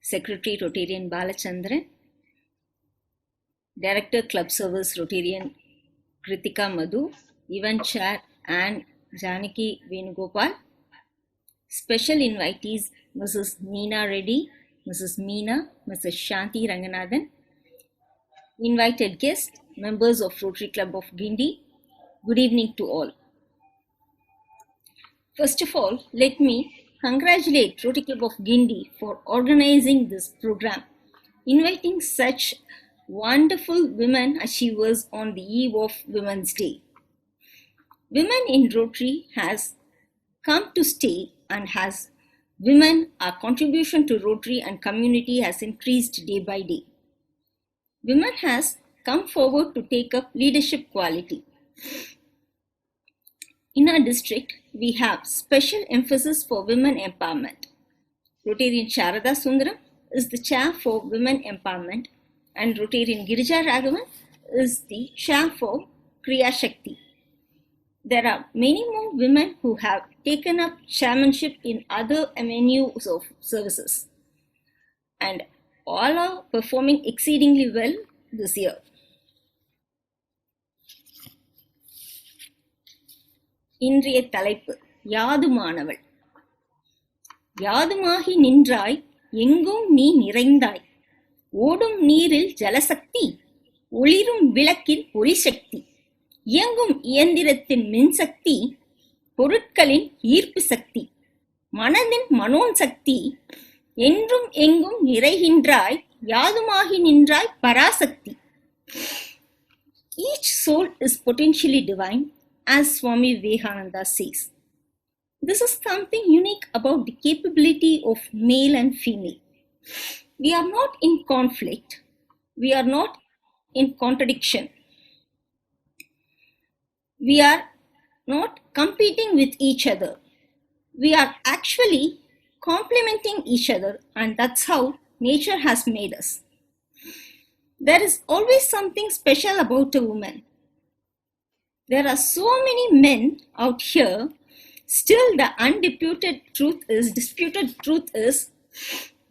Secretary Rotarian Balachandran, Director Club Service Rotarian Kritika Madhu, Event Chair and Janaki Venugopal, Special Invitees Mrs. Neena Reddy, Mrs. Meena, Mrs. Shanti Ranganathan, invited guests, members of Rotary Club of Guindy, good evening to all. First of all, let me congratulate Rotary Club of Guindy for organizing this program, inviting such wonderful women achievers on the eve of Women's Day. Women in Rotary has come to stay, and has women, our contribution to Rotary and community has increased day by day. Women has come forward to take up leadership quality. In our district, we have special emphasis for women empowerment. Rotarian Sharada Sundaram is the chair for women empowerment, and Rotarian Girija Raghavan is the chair for Kriya Shakti. There are many more women who have taken up chairmanship in other avenues of services, and all are performing exceedingly well this year. இன்றைய தலைப்பு யாதுமானவள். யாதுமாகி நின்றாய் எங்கும் நீ நிறைந்தாய், ஓடும் நீரில் ஜலசக்தி, ஒளிரும் விளக்கில் ஒளிசக்தி, இயங்கும் இயந்திரத்தின் மின்சக்தி, பொருட்களின் ஈர்ப்பு சக்தி, மனதின் மனோன் சக்தி, என்றும் எங்கும் நிறைகின்றாய், யாதுமாகி நின்றாய் Parasakthi. Each soul is potentially divine, as Swami Vivekananda says. This is something unique about the capability of male and female. We are not in conflict. We are not in contradiction. We are not competing with each other. We are actually complementing each other, and that's how nature has made us. There is always something special about a woman. There are so many men out here. Still, the disputed truth is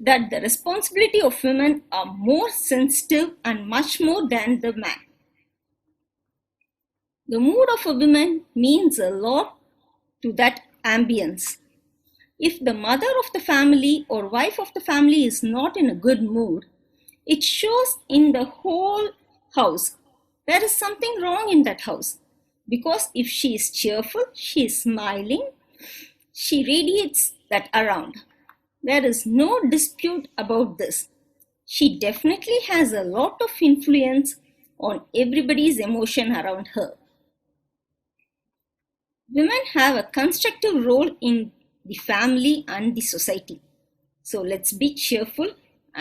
that the responsibility of women are more sensitive and much more than the man. The mood of a woman means a lot to that ambience. If the mother of the family or wife of the family is not in a good mood, it shows in the whole house. There is something wrong in that house. Because if she is cheerful, she is smiling, she radiates that around. There is no dispute about this. She definitely has a lot of influence on everybody's emotion around her. Women have a constructive role in the family and the society. So let's be cheerful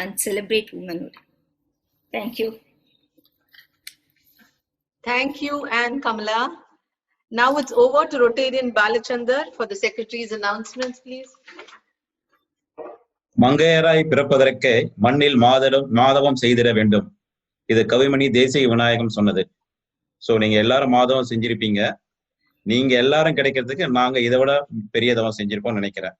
and celebrate womanhood. Thank you. Thank you, Anne Kamala. Now it's over to Rotarian Balachandar for the Secretary's announcements, please. மங்கையராய் பிறப்பதற்கே மண்ணில் மாதவம் செய்திட வேண்டும். இது கவிமணி தேசிய விநாயகம் சொன்னது. So நீங்க எல்லாரும் மாதவம் செஞ்சிருப்பீங்க. நீங்க எல்லாரும் கிடைக்கிறதுக்கு நாங்க இதை விட பெரிய தவம் செஞ்சிருப்போம் நினைக்கிறேன்.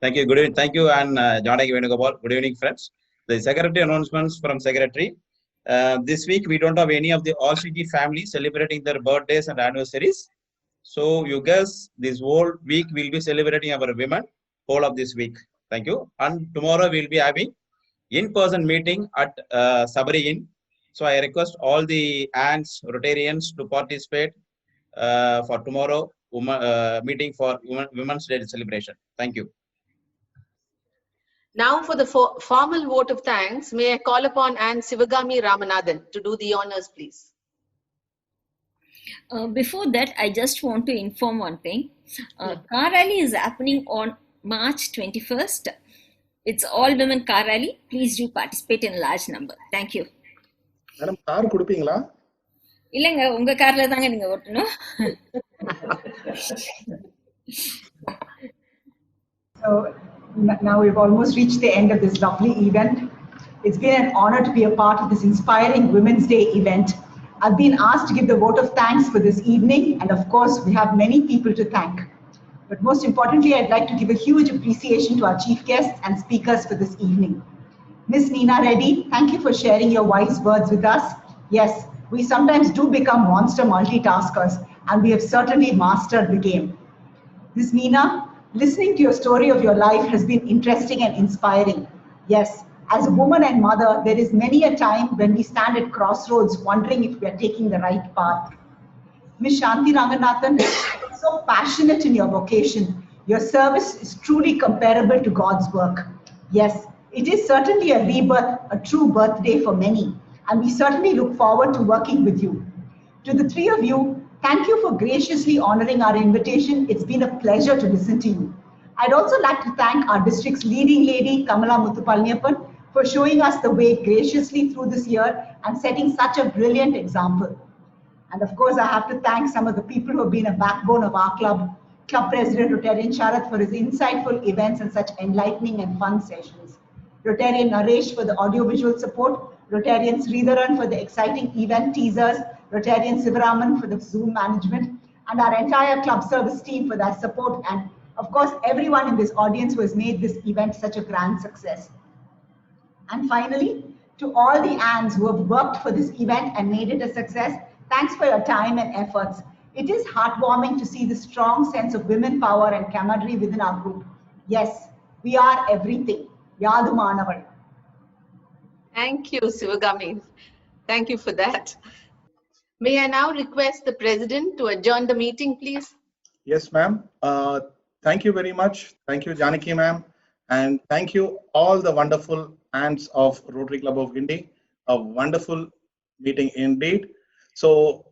Thank you. Good evening. Thank you, and Janaki Venugopal. Good evening, friends. The Secretary announcements from Secretary. This week we don't have any of the all city families celebrating their birthdays and anniversaries. So you guess this whole week we'll be celebrating our women whole of this week. Thank you. And tomorrow we'll be having in-person meeting at Sabari Inn. So I request all the aunts, Rotarians to participate for tomorrow meeting for Women's Day celebration. Thank you. Now for the formal vote of thanks, may I call upon Anne Sivagami Ramanathan to do the honors, please. Before that, I just want to inform one thing. Car rally is happening on March 21st. It's all women car rally. Please do participate in large number. Thank you. Madam, car கொடுப்பீங்களா? இல்லங்க, உங்க கார்ல தாங்க நீங்க ஓட்டணும். So now we've almost reached the end of this lovely event. It's been an honor to be a part of this inspiring Women's Day event. I've been asked to give the vote of thanks for this evening, and of course we have many people to thank. But most importantly, I'd like to give a huge appreciation to our chief guests and speakers for this evening. Ms. Neena Reddy, thank you for sharing your wise words with us. Yes, we sometimes do become monster multitaskers, and we have certainly mastered the game. Ms. Neena, listening to your story of your life has been interesting and inspiring. Yes, as a woman and mother, there is many a time when we stand at crossroads wondering if we are taking the right path. Ms. Shanti Ranganathan, you're so passionate in your vocation. Your service is truly comparable to God's work. Yes, it is certainly a rebirth, a true birthday for many, and we certainly look forward to working with you. To the three of you, thank you for graciously honoring our invitation. It's been a pleasure to listen to you. I'd also like to thank our district's leading lady, Kamala Muthupalniyappan, for showing us the way graciously through this year and setting such a brilliant example. And of course, I have to thank some of the people who have been a backbone of our club. Club President Rotarian Sharath for his insightful events and such enlightening and fun sessions. Rotarian Naresh for the audiovisual support. Rotarian Sridharan for the exciting event teasers. Rotarian Sivaraman for the Zoom management. And our entire club service team for their support. And of course, everyone in this audience who has made this event such a grand success. And finally, to all the Anns who have worked for this event and made it a success, thanks for your time and efforts. It is heartwarming to see the strong sense of women power and camaraderie within our group. Yes, we are everything. Yadu Manaval. Thank you, Sivagami. Thank you for that. May I now request the President to adjourn the meeting, please? Yes, ma'am. Thank you very much. Thank you, Janaki ma'am. And thank you all the wonderful Ants of Rotary Club of Guindy. A wonderful meeting indeed. So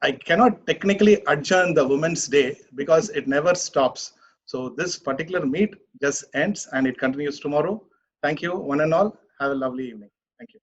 I cannot technically adjourn the Women's Day because it never stops. So this particular meet just ends and it continues tomorrow. Thank you, one and all. Have a lovely evening. Thank you.